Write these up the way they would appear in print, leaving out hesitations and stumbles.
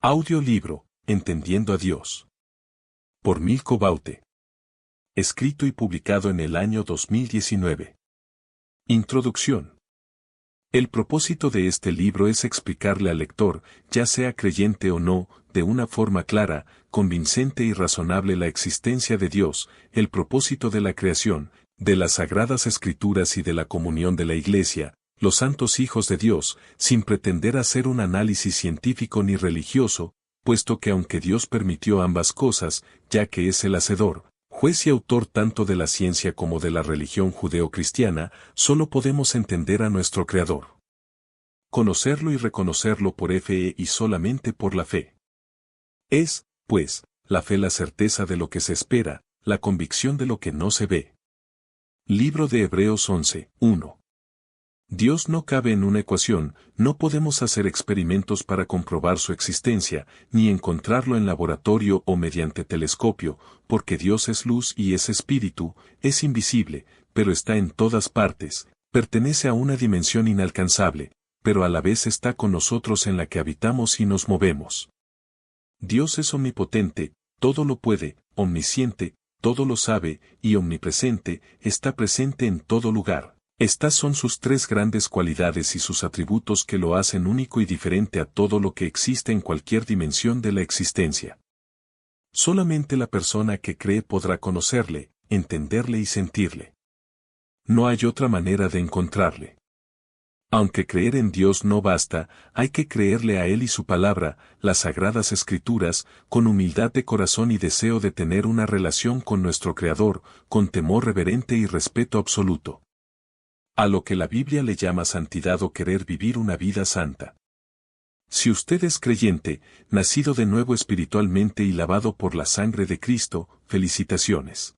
Audiolibro, Entendiendo a Dios. Por Milko Baute. Escrito y publicado en el año 2019. Introducción. El propósito de este libro es explicarle al lector, ya sea creyente o no, de una forma clara, convincente y razonable la existencia de Dios, el propósito de la creación, de las Sagradas Escrituras y de la comunión de la Iglesia, los santos hijos de Dios, sin pretender hacer un análisis científico ni religioso, puesto que aunque Dios permitió ambas cosas, ya que es el hacedor, juez y autor tanto de la ciencia como de la religión judeo-cristiana, solo podemos entender a nuestro Creador. Conocerlo y reconocerlo por fe y solamente por la fe. Es, pues, la fe la certeza de lo que se espera, la convicción de lo que no se ve. Libro de Hebreos 11, 1. Dios no cabe en una ecuación, no podemos hacer experimentos para comprobar su existencia, ni encontrarlo en laboratorio o mediante telescopio, porque Dios es luz y es espíritu, es invisible, pero está en todas partes, pertenece a una dimensión inalcanzable, pero a la vez está con nosotros en la que habitamos y nos movemos. Dios es omnipotente, todo lo puede, omnisciente, todo lo sabe, y omnipresente, está presente en todo lugar. Estas son sus tres grandes cualidades y sus atributos que lo hacen único y diferente a todo lo que existe en cualquier dimensión de la existencia. Solamente la persona que cree podrá conocerle, entenderle y sentirle. No hay otra manera de encontrarle. Aunque creer en Dios no basta, hay que creerle a Él y su palabra, las Sagradas Escrituras, con humildad de corazón y deseo de tener una relación con nuestro Creador, con temor reverente y respeto absoluto. A lo que la Biblia le llama santidad o querer vivir una vida santa. Si usted es creyente, nacido de nuevo espiritualmente y lavado por la sangre de Cristo, felicitaciones.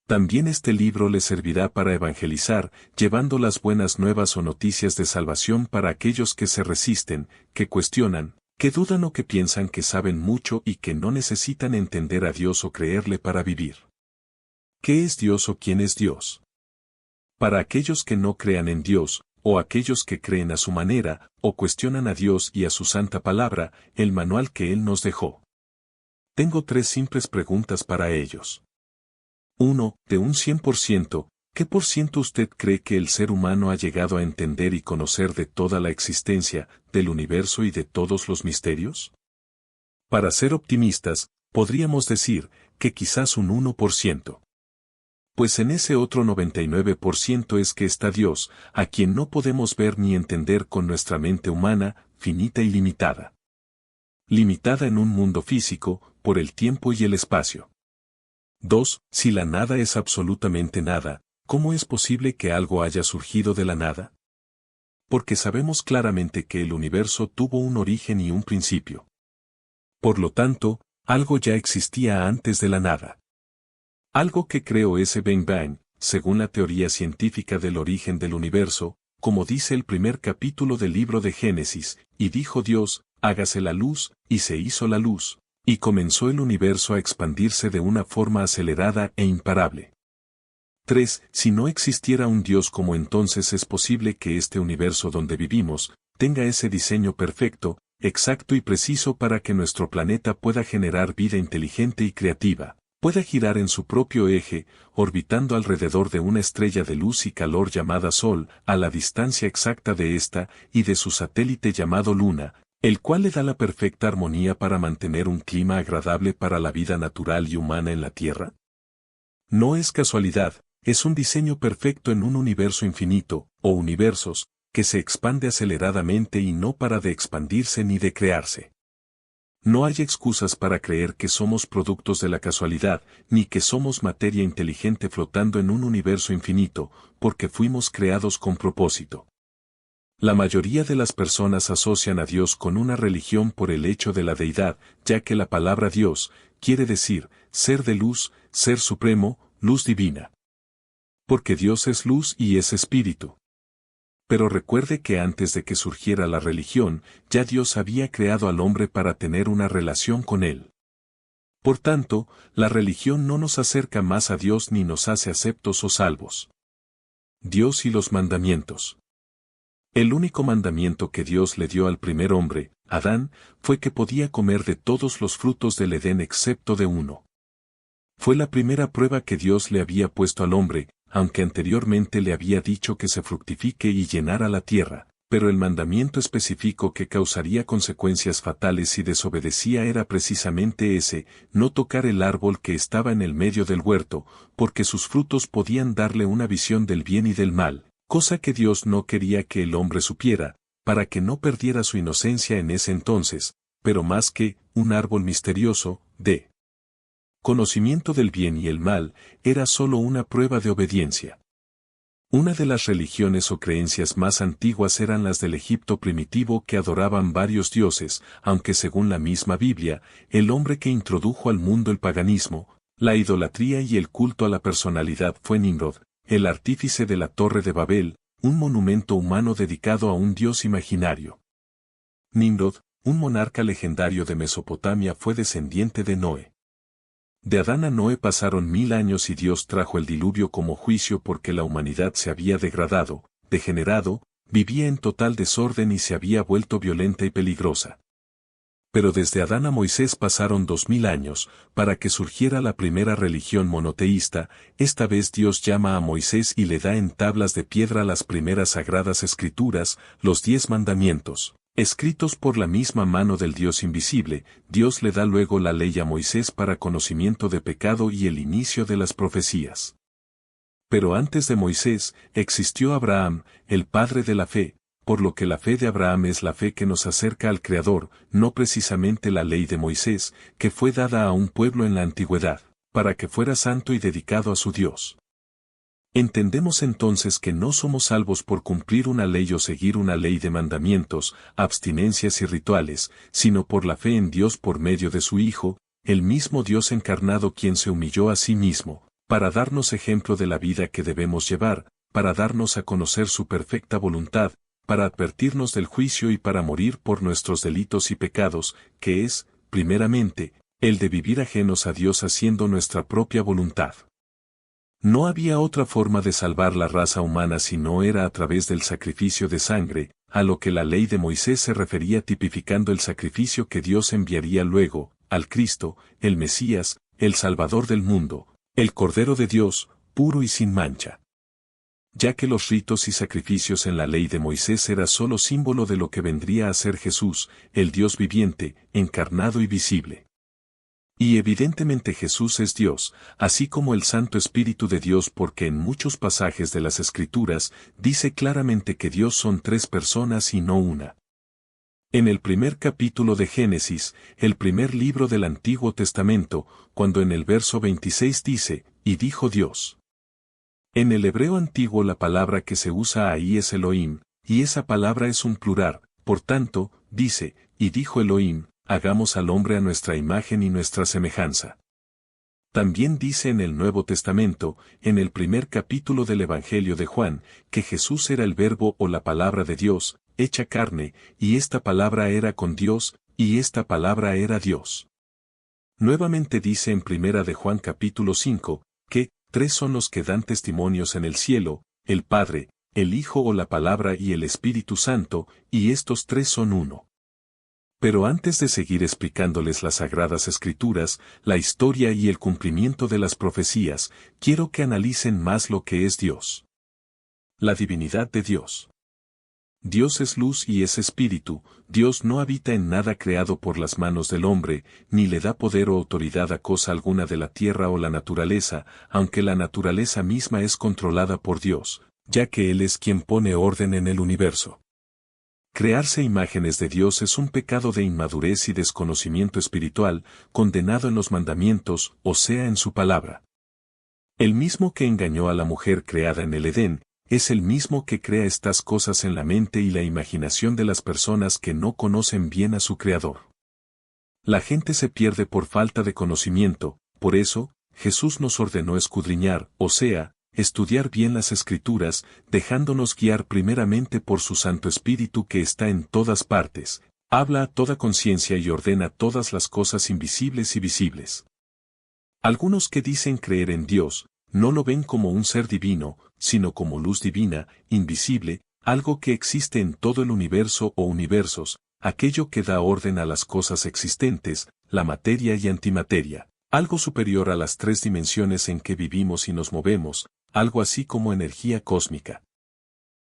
También este libro le servirá para evangelizar, llevando las buenas nuevas o noticias de salvación para aquellos que se resisten, que cuestionan, que dudan o que piensan que saben mucho y que no necesitan entender a Dios o creerle para vivir. ¿Qué es Dios o quién es Dios? Para aquellos que no crean en Dios, o aquellos que creen a su manera, o cuestionan a Dios y a su santa palabra, el manual que Él nos dejó. Tengo tres simples preguntas para ellos. 1. De un 100%, ¿qué por ciento usted cree que el ser humano ha llegado a entender y conocer de toda la existencia, del universo y de todos los misterios? Para ser optimistas, podríamos decir, que quizás un 1%. Pues en ese otro 99% es que está Dios, a quien no podemos ver ni entender con nuestra mente humana, finita y limitada. Limitada en un mundo físico, por el tiempo y el espacio. 2. Si la nada es absolutamente nada, ¿cómo es posible que algo haya surgido de la nada? Porque sabemos claramente que el universo tuvo un origen y un principio. Por lo tanto, algo ya existía antes de la nada. Algo que creó ese Big Bang, según la teoría científica del origen del universo, como dice el primer capítulo del libro de Génesis, y dijo Dios, hágase la luz, y se hizo la luz, y comenzó el universo a expandirse de una forma acelerada e imparable. 3. Si no existiera un Dios, ¿cómo entonces es posible que este universo donde vivimos, tenga ese diseño perfecto, exacto y preciso para que nuestro planeta pueda generar vida inteligente y creativa? Puede girar en su propio eje, orbitando alrededor de una estrella de luz y calor llamada Sol, a la distancia exacta de ésta y de su satélite llamado Luna, el cual le da la perfecta armonía para mantener un clima agradable para la vida natural y humana en la Tierra? No es casualidad, es un diseño perfecto en un universo infinito, o universos, que se expande aceleradamente y no para de expandirse ni de crearse. No hay excusas para creer que somos productos de la casualidad, ni que somos materia inteligente flotando en un universo infinito, porque fuimos creados con propósito. La mayoría de las personas asocian a Dios con una religión por el hecho de la deidad, ya que la palabra Dios quiere decir ser de luz, ser supremo, luz divina. Porque Dios es luz y es espíritu. Pero recuerde que antes de que surgiera la religión, ya Dios había creado al hombre para tener una relación con él. Por tanto, la religión no nos acerca más a Dios ni nos hace aceptos o salvos. Dios y los mandamientos. El único mandamiento que Dios le dio al primer hombre, Adán, fue que podía comer de todos los frutos del Edén excepto de uno. Fue la primera prueba que Dios le había puesto al hombre, aunque anteriormente le había dicho que se fructifique y llenara la tierra, pero el mandamiento específico que causaría consecuencias fatales si desobedecía era precisamente ese: no tocar el árbol que estaba en el medio del huerto, porque sus frutos podían darle una visión del bien y del mal, cosa que Dios no quería que el hombre supiera, para que no perdiera su inocencia en ese entonces, pero más que un árbol misterioso, de conocimiento del bien y el mal, era solo una prueba de obediencia. Una de las religiones o creencias más antiguas eran las del Egipto primitivo, que adoraban varios dioses, aunque según la misma Biblia, el hombre que introdujo al mundo el paganismo, la idolatría y el culto a la personalidad fue Nimrod, el artífice de la Torre de Babel, un monumento humano dedicado a un dios imaginario. Nimrod, un monarca legendario de Mesopotamia, fue descendiente de Noé. De Adán a Noé pasaron 1000 años y Dios trajo el diluvio como juicio porque la humanidad se había degradado, degenerado, vivía en total desorden y se había vuelto violenta y peligrosa. Pero desde Adán a Moisés pasaron 2000 años, para que surgiera la primera religión monoteísta. Esta vez Dios llama a Moisés y le da en tablas de piedra las primeras sagradas escrituras, los 10 mandamientos. Escritos por la misma mano del Dios invisible. Dios le da luego la ley a Moisés para conocimiento de pecado y el inicio de las profecías. Pero antes de Moisés, existió Abraham, el padre de la fe, por lo que la fe de Abraham es la fe que nos acerca al Creador, no precisamente la ley de Moisés, que fue dada a un pueblo en la antigüedad, para que fuera santo y dedicado a su Dios. Entendemos entonces que no somos salvos por cumplir una ley o seguir una ley de mandamientos, abstinencias y rituales, sino por la fe en Dios por medio de su Hijo, el mismo Dios encarnado, quien se humilló a sí mismo, para darnos ejemplo de la vida que debemos llevar, para darnos a conocer su perfecta voluntad, para advertirnos del juicio y para morir por nuestros delitos y pecados, que es, primeramente, el de vivir ajenos a Dios haciendo nuestra propia voluntad. No había otra forma de salvar la raza humana si no era a través del sacrificio de sangre, a lo que la ley de Moisés se refería, tipificando el sacrificio que Dios enviaría luego, al Cristo, el Mesías, el Salvador del mundo, el Cordero de Dios, puro y sin mancha. Ya que los ritos y sacrificios en la ley de Moisés era solo símbolo de lo que vendría a ser Jesús, el Dios viviente, encarnado y visible. Y evidentemente Jesús es Dios, así como el Santo Espíritu de Dios, porque en muchos pasajes de las Escrituras dice claramente que Dios son 3 personas y no una. En el primer capítulo de Génesis, el primer libro del Antiguo Testamento, cuando en el verso 26 dice, y dijo Dios. En el hebreo antiguo la palabra que se usa ahí es Elohim, y esa palabra es un plural, por tanto, dice, y dijo Elohim, hagamos al hombre a nuestra imagen y nuestra semejanza. También dice en el Nuevo Testamento, en el primer capítulo del Evangelio de Juan, que Jesús era el Verbo o la palabra de Dios, hecha carne, y esta palabra era con Dios, y esta palabra era Dios. Nuevamente dice en primera de Juan capítulo 5, que 3 son los que dan testimonios en el cielo, el Padre, el Hijo o la palabra y el Espíritu Santo, y estos 3 son uno. Pero antes de seguir explicándoles las Sagradas Escrituras, la historia y el cumplimiento de las profecías, quiero que analicen más lo que es Dios. La divinidad de Dios. Dios es luz y es espíritu. Dios no habita en nada creado por las manos del hombre, ni le da poder o autoridad a cosa alguna de la tierra o la naturaleza, aunque la naturaleza misma es controlada por Dios, ya que Él es quien pone orden en el universo. Crearse imágenes de Dios es un pecado de inmadurez y desconocimiento espiritual, condenado en los mandamientos, o sea en su palabra. El mismo que engañó a la mujer creada en el Edén, es el mismo que crea estas cosas en la mente y la imaginación de las personas que no conocen bien a su Creador. La gente se pierde por falta de conocimiento, por eso, Jesús nos ordenó escudriñar, o sea, estudiar bien las Escrituras, dejándonos guiar primeramente por su Santo Espíritu que está en todas partes, habla a toda conciencia y ordena todas las cosas invisibles y visibles. Algunos que dicen creer en Dios, no lo ven como un ser divino, sino como luz divina, invisible, algo que existe en todo el universo o universos, aquello que da orden a las cosas existentes, la materia y antimateria, algo superior a las tres dimensiones en que vivimos y nos movemos, algo así como energía cósmica.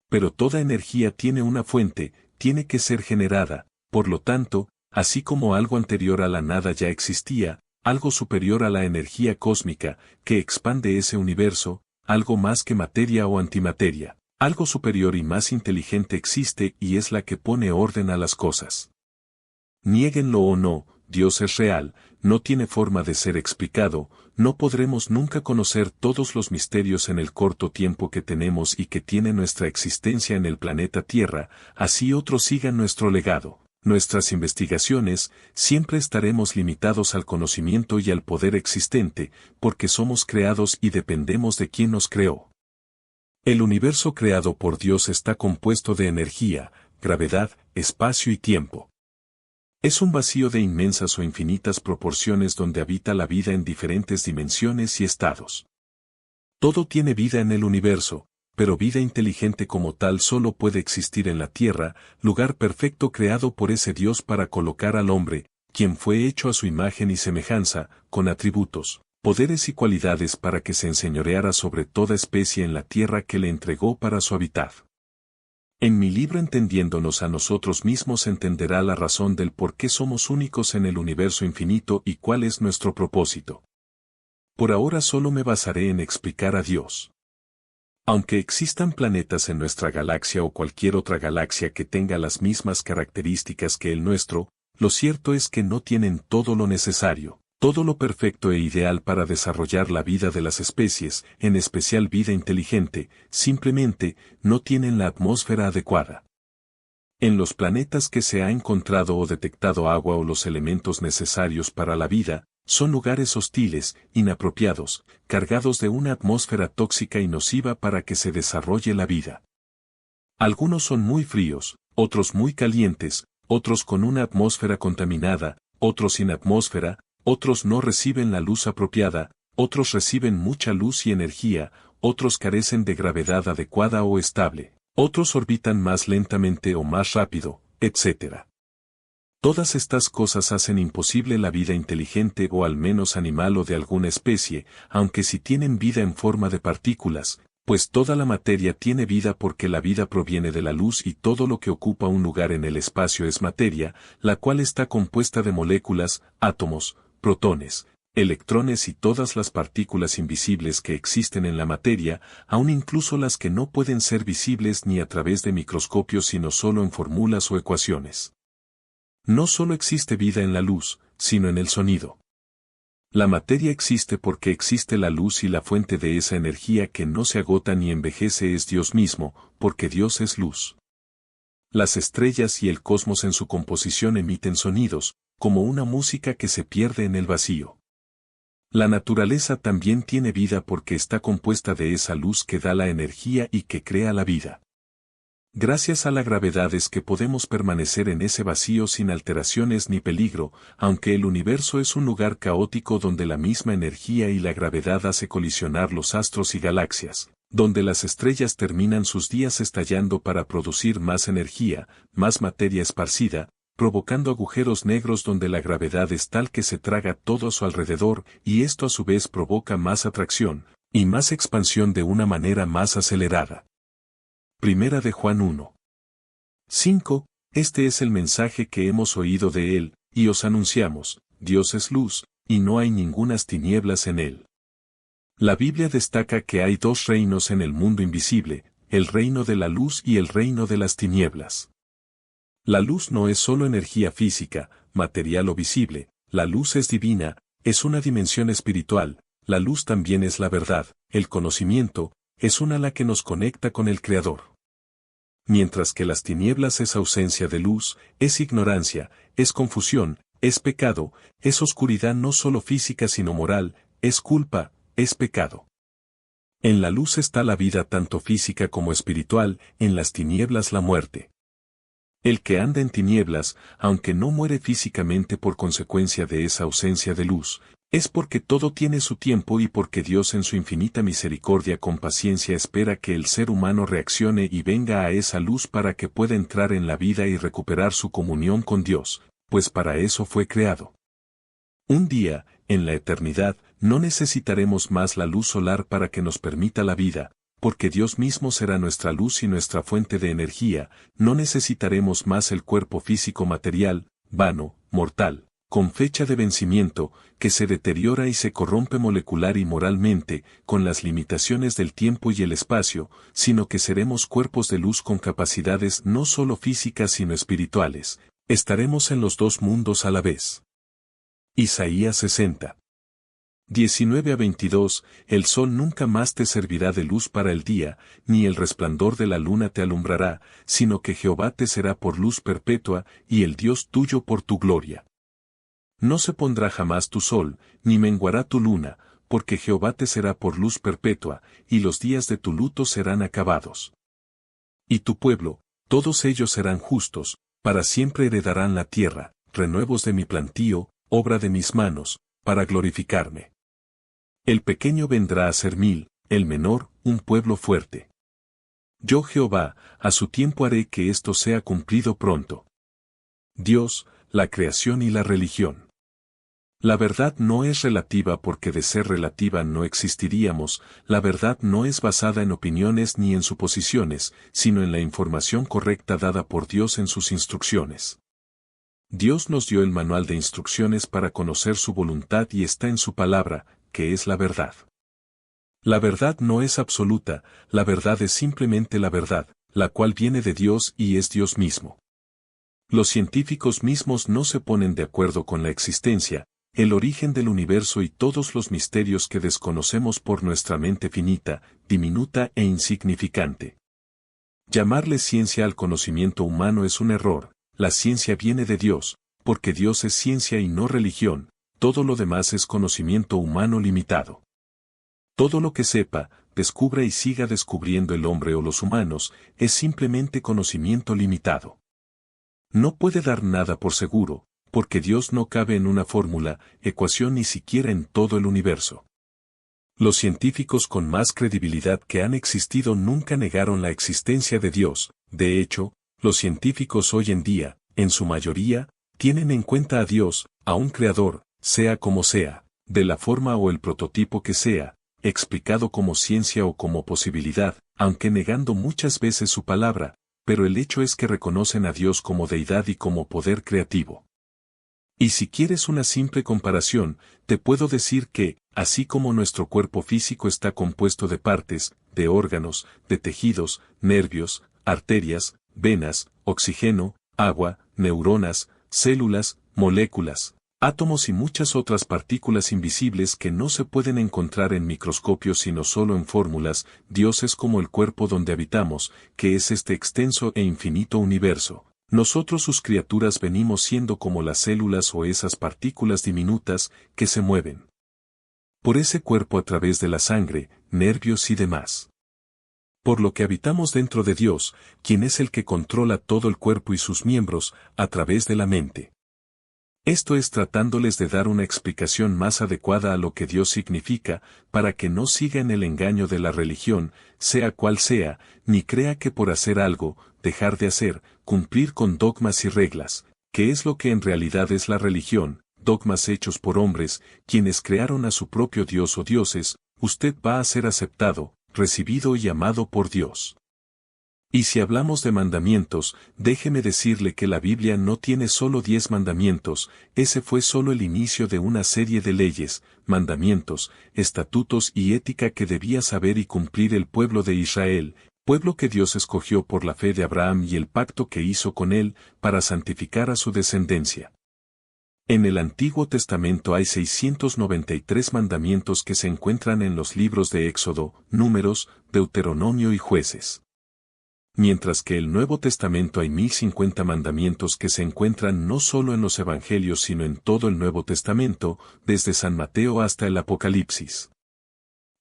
Pero toda energía tiene una fuente, tiene que ser generada, por lo tanto, así como algo anterior a la nada ya existía, algo superior a la energía cósmica, que expande ese universo, algo más que materia o antimateria, algo superior y más inteligente existe y es la que pone orden a las cosas. Niéguenlo o no, Dios es real, no tiene forma de ser explicado, no podremos nunca conocer todos los misterios en el corto tiempo que tenemos y que tiene nuestra existencia en el planeta Tierra, así otros sigan nuestro legado, nuestras investigaciones, siempre estaremos limitados al conocimiento y al poder existente, porque somos creados y dependemos de quien nos creó. El universo creado por Dios está compuesto de energía, gravedad, espacio y tiempo. Es un vacío de inmensas o infinitas proporciones donde habita la vida en diferentes dimensiones y estados. Todo tiene vida en el universo, pero vida inteligente como tal solo puede existir en la Tierra, lugar perfecto creado por ese Dios para colocar al hombre, quien fue hecho a su imagen y semejanza, con atributos, poderes y cualidades para que se enseñoreara sobre toda especie en la Tierra que le entregó para su hábitat. En mi libro Entendiéndonos a nosotros mismos entenderá la razón del por qué somos únicos en el universo infinito y cuál es nuestro propósito. Por ahora solo me basaré en explicar a Dios. Aunque existan planetas en nuestra galaxia o cualquier otra galaxia que tenga las mismas características que el nuestro, lo cierto es que no tienen todo lo necesario, todo lo perfecto e ideal para desarrollar la vida de las especies, en especial vida inteligente, simplemente no tienen la atmósfera adecuada. En los planetas que se ha encontrado o detectado agua o los elementos necesarios para la vida, son lugares hostiles, inapropiados, cargados de una atmósfera tóxica y nociva para que se desarrolle la vida. Algunos son muy fríos, otros muy calientes, otros con una atmósfera contaminada, otros sin atmósfera, otros no reciben la luz apropiada, otros reciben mucha luz y energía, otros carecen de gravedad adecuada o estable, otros orbitan más lentamente o más rápido, etc. Todas estas cosas hacen imposible la vida inteligente o al menos animal o de alguna especie, aunque si tienen vida en forma de partículas, pues toda la materia tiene vida porque la vida proviene de la luz y todo lo que ocupa un lugar en el espacio es materia, la cual está compuesta de moléculas, átomos, protones, electrones y todas las partículas invisibles que existen en la materia, aun incluso las que no pueden ser visibles ni a través de microscopios sino solo en fórmulas o ecuaciones. No solo existe vida en la luz, sino en el sonido. La materia existe porque existe la luz y la fuente de esa energía que no se agota ni envejece es Dios mismo, porque Dios es luz. Las estrellas y el cosmos en su composición emiten sonidos, como una música que se pierde en el vacío. La naturaleza también tiene vida porque está compuesta de esa luz que da la energía y que crea la vida. Gracias a la gravedad es que podemos permanecer en ese vacío sin alteraciones ni peligro, aunque el universo es un lugar caótico donde la misma energía y la gravedad hace colisionar los astros y galaxias, donde las estrellas terminan sus días estallando para producir más energía, más materia esparcida, provocando agujeros negros donde la gravedad es tal que se traga todo a su alrededor y esto a su vez provoca más atracción, y más expansión de una manera más acelerada. Primera de Juan 1. 5. Este es el mensaje que hemos oído de él, y os anunciamos, Dios es luz, y no hay ningunas tinieblas en él. La Biblia destaca que hay dos reinos en el mundo invisible, el reino de la luz y el reino de las tinieblas. La luz no es solo energía física, material o visible, la luz es divina, es una dimensión espiritual, la luz también es la verdad, el conocimiento, es una la que nos conecta con el Creador. Mientras que las tinieblas es ausencia de luz, es ignorancia, es confusión, es pecado, es oscuridad no solo física sino moral, es culpa, es pecado. En la luz está la vida tanto física como espiritual, en las tinieblas la muerte. El que anda en tinieblas, aunque no muere físicamente por consecuencia de esa ausencia de luz, Es porque todo tiene su tiempo y porque Dios en su infinita misericordia con paciencia espera que el ser humano reaccione y venga a esa luz para que pueda entrar en la vida y recuperar su comunión con Dios, pues para eso fue creado. Un día, en la eternidad, no necesitaremos más la luz solar para que nos permita la vida, porque Dios mismo será nuestra luz y nuestra fuente de energía, no necesitaremos más el cuerpo físico material, vano, mortal, con fecha de vencimiento, que se deteriora y se corrompe molecular y moralmente, con las limitaciones del tiempo y el espacio, sino que seremos cuerpos de luz con capacidades no solo físicas sino espirituales. Estaremos en los dos mundos a la vez. Isaías 60. 19 a 22, el sol nunca más te servirá de luz para el día, ni el resplandor de la luna te alumbrará, sino que Jehová te será por luz perpetua, y el Dios tuyo por tu gloria. No se pondrá jamás tu sol, ni menguará tu luna, porque Jehová te será por luz perpetua, y los días de tu luto serán acabados. Y tu pueblo, todos ellos serán justos, para siempre heredarán la tierra, renuevos de mi plantío, obra de mis manos, para glorificarme. El pequeño vendrá a ser 1000, el menor, un pueblo fuerte. Yo Jehová, a su tiempo haré que esto sea cumplido pronto. Dios, la creación y la religión. La verdad no es relativa porque de ser relativa no existiríamos, la verdad no es basada en opiniones ni en suposiciones, sino en la información correcta dada por Dios en sus instrucciones. Dios nos dio el manual de instrucciones para conocer su voluntad y está en su palabra, que es la verdad. La verdad no es absoluta, la verdad es simplemente la verdad, la cual viene de Dios y es Dios mismo. Los científicos mismos no se ponen de acuerdo con la existencia, el origen del universo y todos los misterios que desconocemos por nuestra mente finita, diminuta e insignificante. Llamarle ciencia al conocimiento humano es un error, la ciencia viene de Dios, porque Dios es ciencia y no religión, todo lo demás es conocimiento humano limitado. Todo lo que sepa, descubra y siga descubriendo el hombre o los humanos, es simplemente conocimiento limitado. No puede dar nada por seguro, porque Dios no cabe en una fórmula, ecuación ni siquiera en todo el universo. Los científicos con más credibilidad que han existido nunca negaron la existencia de Dios, de hecho, los científicos hoy en día, en su mayoría, tienen en cuenta a Dios, a un creador, sea como sea, de la forma o el prototipo que sea, explicado como ciencia o como posibilidad, aunque negando muchas veces su palabra, pero el hecho es que reconocen a Dios como deidad y como poder creativo. Y si quieres una simple comparación, te puedo decir que, así como nuestro cuerpo físico está compuesto de partes, de órganos, de tejidos, nervios, arterias, venas, oxígeno, agua, neuronas, células, moléculas, átomos y muchas otras partículas invisibles que no se pueden encontrar en microscopios sino solo en fórmulas, Dios es como el cuerpo donde habitamos, que es este extenso e infinito universo. Nosotros sus criaturas venimos siendo como las células o esas partículas diminutas que se mueven por ese cuerpo a través de la sangre, nervios y demás. Por lo que habitamos dentro de Dios, quien es el que controla todo el cuerpo y sus miembros, a través de la mente. Esto es tratándoles de dar una explicación más adecuada a lo que Dios significa, para que no siga en el engaño de la religión, sea cual sea, ni crea que por hacer algo, dejar de hacer, cumplir con dogmas y reglas, que es lo que en realidad es la religión, dogmas hechos por hombres, quienes crearon a su propio Dios o dioses, usted va a ser aceptado, recibido y amado por Dios. Y si hablamos de mandamientos, déjeme decirle que la Biblia no tiene solo 10 mandamientos, ese fue solo el inicio de una serie de leyes, mandamientos, estatutos y ética que debía saber y cumplir el pueblo de Israel, pueblo que Dios escogió por la fe de Abraham y el pacto que hizo con él, para santificar a su descendencia. En el Antiguo Testamento hay 693 mandamientos que se encuentran en los libros de Éxodo, Números, Deuteronomio y Jueces. Mientras que el Nuevo Testamento hay 1050 mandamientos que se encuentran no solo en los Evangelios sino en todo el Nuevo Testamento, desde San Mateo hasta el Apocalipsis.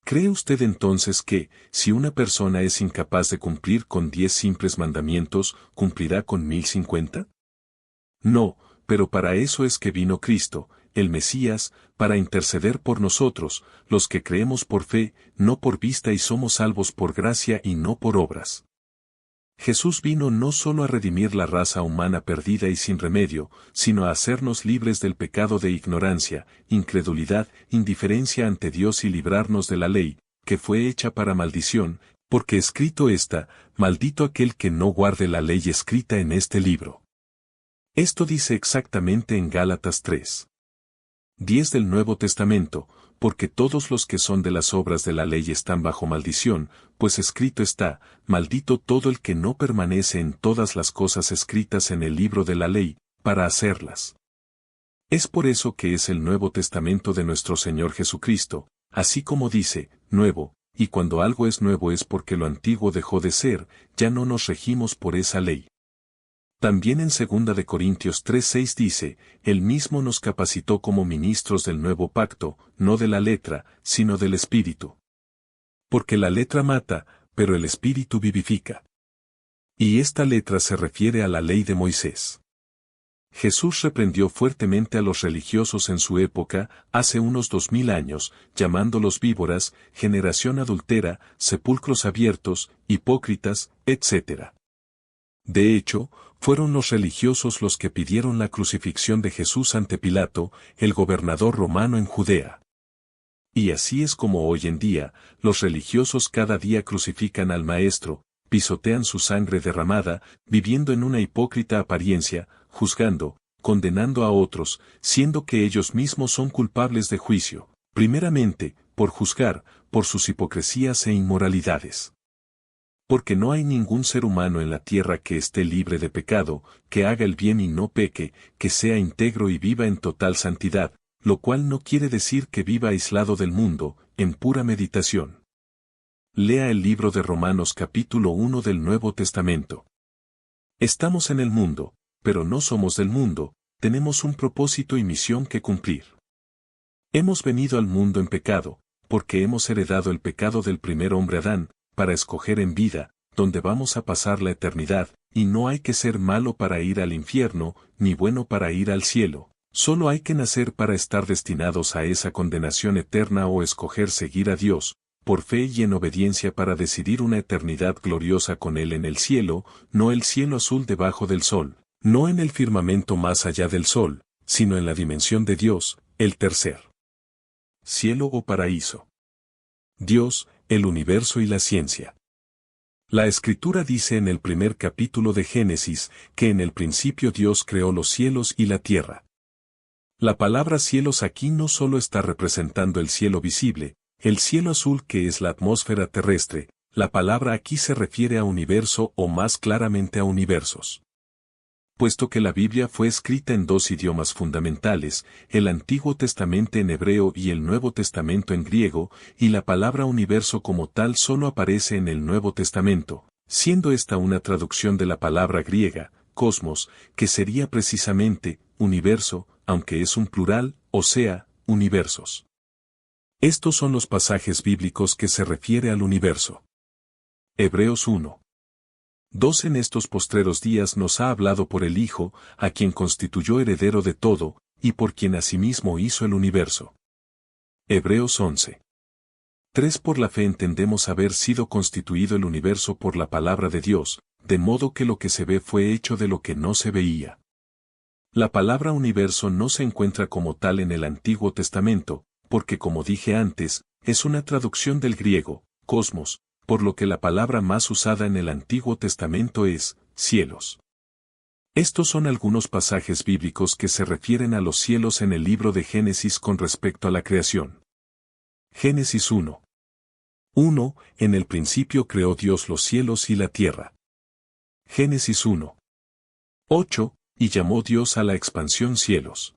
¿Cree usted entonces que, si una persona es incapaz de cumplir con 10 simples mandamientos, cumplirá con 1050? No, pero para eso es que vino Cristo, el Mesías, para interceder por nosotros, los que creemos por fe, no por vista y somos salvos por gracia y no por obras. Jesús vino no solo a redimir la raza humana perdida y sin remedio, sino a hacernos libres del pecado de ignorancia, incredulidad, indiferencia ante Dios y librarnos de la ley, que fue hecha para maldición, porque escrito está, maldito aquel que no guarde la ley escrita en este libro. Esto dice exactamente en Gálatas 3:10 del Nuevo Testamento, porque todos los que son de las obras de la ley están bajo maldición, pues escrito está, maldito todo el que no permanece en todas las cosas escritas en el libro de la ley, para hacerlas. Es por eso que es el Nuevo Testamento de nuestro Señor Jesucristo, así como dice, nuevo, y cuando algo es nuevo es porque lo antiguo dejó de ser, ya no nos regimos por esa ley. También en 2 de Corintios 3:6 dice, Él mismo nos capacitó como ministros del nuevo pacto, no de la letra, sino del Espíritu. Porque la letra mata, pero el Espíritu vivifica. Y esta letra se refiere a la ley de Moisés. Jesús reprendió fuertemente a los religiosos en su época, hace unos 2000 años, llamándolos víboras, generación adúltera, sepulcros abiertos, hipócritas, etc. De hecho, fueron los religiosos los que pidieron la crucifixión de Jesús ante Pilato, el gobernador romano en Judea. Y así es como hoy en día, los religiosos cada día crucifican al Maestro, pisotean su sangre derramada, viviendo en una hipócrita apariencia, juzgando, condenando a otros, siendo que ellos mismos son culpables de juicio, primeramente, por juzgar, por sus hipocresías e inmoralidades. Porque no hay ningún ser humano en la tierra que esté libre de pecado, que haga el bien y no peque, que sea íntegro y viva en total santidad, lo cual no quiere decir que viva aislado del mundo, en pura meditación. Lea el libro de Romanos capítulo 1 del Nuevo Testamento. Estamos en el mundo, pero no somos del mundo, tenemos un propósito y misión que cumplir. Hemos venido al mundo en pecado, porque hemos heredado el pecado del primer hombre Adán, para escoger en vida, donde vamos a pasar la eternidad, y no hay que ser malo para ir al infierno, ni bueno para ir al cielo, solo hay que nacer para estar destinados a esa condenación eterna o escoger seguir a Dios, por fe y en obediencia para decidir una eternidad gloriosa con Él en el cielo, no el cielo azul debajo del sol, no en el firmamento más allá del sol, sino en la dimensión de Dios, el tercer cielo o paraíso. Dios, el universo y la ciencia. La Escritura dice en el primer capítulo de Génesis, que en el principio Dios creó los cielos y la tierra. La palabra cielos aquí no solo está representando el cielo visible, el cielo azul que es la atmósfera terrestre, la palabra aquí se refiere a universo o más claramente a universos. Puesto que la Biblia fue escrita en dos idiomas fundamentales, el Antiguo Testamento en hebreo y el Nuevo Testamento en griego, y la palabra universo como tal solo aparece en el Nuevo Testamento, siendo esta una traducción de la palabra griega, cosmos, que sería precisamente, universo, aunque es un plural, o sea, universos. Estos son los pasajes bíblicos que se refiere al universo. Hebreos 1:2 En estos postreros días nos ha hablado por el Hijo, a quien constituyó heredero de todo, y por quien asimismo hizo el universo. Hebreos 11:3 Por la fe entendemos haber sido constituido el universo por la palabra de Dios, de modo que lo que se ve fue hecho de lo que no se veía. La palabra universo no se encuentra como tal en el Antiguo Testamento, porque como dije antes, es una traducción del griego, cosmos, por lo que la palabra más usada en el Antiguo Testamento es, cielos. Estos son algunos pasajes bíblicos que se refieren a los cielos en el libro de Génesis con respecto a la creación. Génesis 1:1 En el principio creó Dios los cielos y la tierra. Génesis 1:8 Y llamó Dios a la expansión cielos.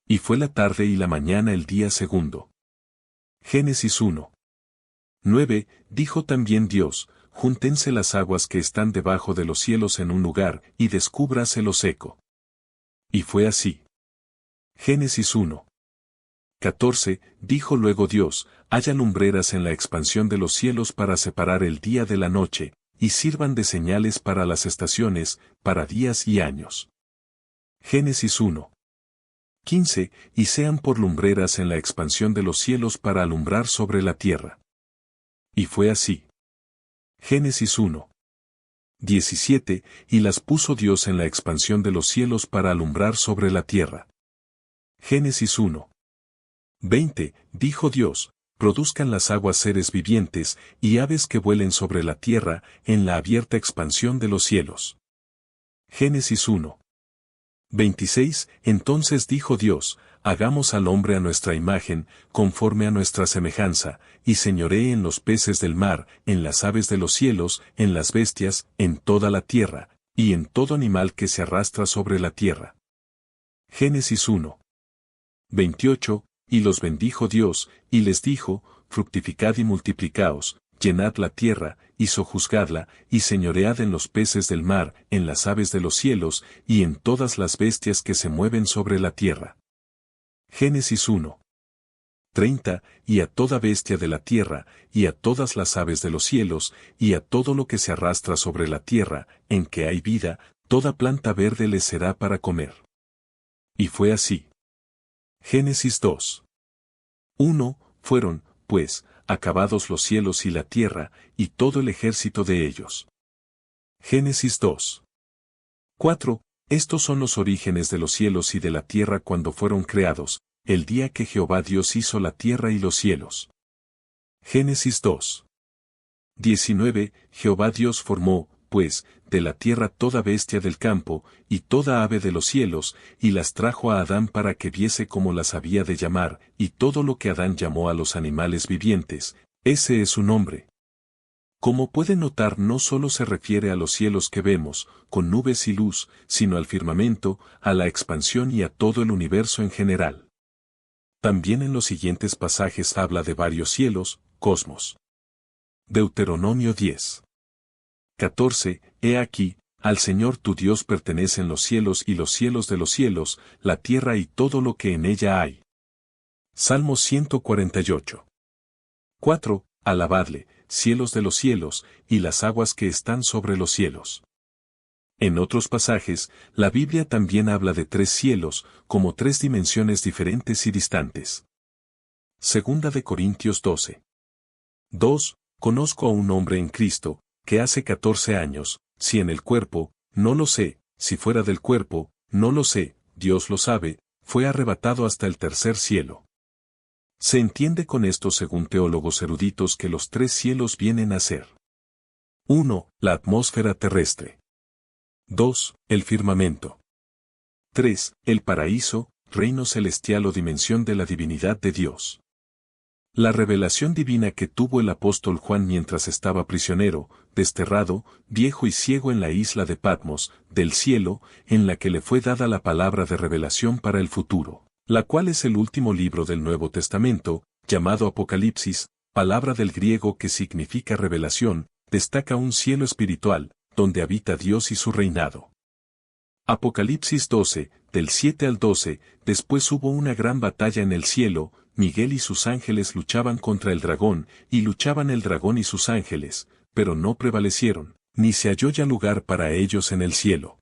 Y fue la tarde y la mañana el día segundo. Génesis 1:9 Dijo también Dios, júntense las aguas que están debajo de los cielos en un lugar, y descúbrase lo seco. Y fue así. Génesis 1:14 Dijo luego Dios, haya lumbreras en la expansión de los cielos para separar el día de la noche, y sirvan de señales para las estaciones, para días y años. Génesis 1. 15, y sean por lumbreras en la expansión de los cielos para alumbrar sobre la tierra. Y fue así. Génesis 1. 17, y las puso Dios en la expansión de los cielos para alumbrar sobre la tierra. Génesis 1. 20, dijo Dios, produzcan las aguas seres vivientes, y aves que vuelen sobre la tierra, en la abierta expansión de los cielos. Génesis 1. 26, entonces dijo Dios, hagamos al hombre a nuestra imagen, conforme a nuestra semejanza, y señoree en los peces del mar, en las aves de los cielos, en las bestias, en toda la tierra, y en todo animal que se arrastra sobre la tierra. Génesis 1. 28, y los bendijo Dios, y les dijo, fructificad y multiplicaos, llenad la tierra, y sojuzgadla, y señoread en los peces del mar, en las aves de los cielos, y en todas las bestias que se mueven sobre la tierra. Génesis 1. 30, y a toda bestia de la tierra, y a todas las aves de los cielos, y a todo lo que se arrastra sobre la tierra, en que hay vida, toda planta verde les será para comer. Y fue así. Génesis 2. 1, fueron, pues, acabados los cielos y la tierra, y todo el ejército de ellos. Génesis 2. 4, estos son los orígenes de los cielos y de la tierra cuando fueron creados, el día que Jehová Dios hizo la tierra y los cielos. Génesis 2. 19, Jehová Dios formó, pues, de la tierra toda bestia del campo, y toda ave de los cielos, y las trajo a Adán para que viese cómo las había de llamar, y todo lo que Adán llamó a los animales vivientes, ese es su nombre. Como pueden notar, no solo se refiere a los cielos que vemos, con nubes y luz, sino al firmamento, a la expansión y a todo el universo en general. También en los siguientes pasajes habla de varios cielos, cosmos. Deuteronomio 10. 14, he aquí, al Señor tu Dios pertenecen los cielos y los cielos de los cielos, la tierra y todo lo que en ella hay. Salmo 148. 4, alabadle, cielos de los cielos, y las aguas que están sobre los cielos. En otros pasajes, la Biblia también habla de tres cielos, como tres dimensiones diferentes y distantes. Segunda de Corintios 12. 2, conozco a un hombre en Cristo, que hace 14 años, si en el cuerpo, no lo sé, si fuera del cuerpo, no lo sé, Dios lo sabe, fue arrebatado hasta el tercer cielo. Se entiende con esto según teólogos eruditos que los tres cielos vienen a ser: 1. La atmósfera terrestre. 2. El firmamento. 3. El paraíso, reino celestial o dimensión de la divinidad de Dios. La revelación divina que tuvo el apóstol Juan mientras estaba prisionero, desterrado, viejo y ciego en la isla de Patmos, del cielo, en la que le fue dada la palabra de revelación para el futuro, la cual es el último libro del Nuevo Testamento, llamado Apocalipsis, palabra del griego que significa revelación, destaca un cielo espiritual, donde habita Dios y su reinado. Apocalipsis 12, del 7 al 12, después hubo una gran batalla en el cielo, Miguel y sus ángeles luchaban contra el dragón, y luchaban el dragón y sus ángeles, pero no prevalecieron, ni se halló ya lugar para ellos en el cielo.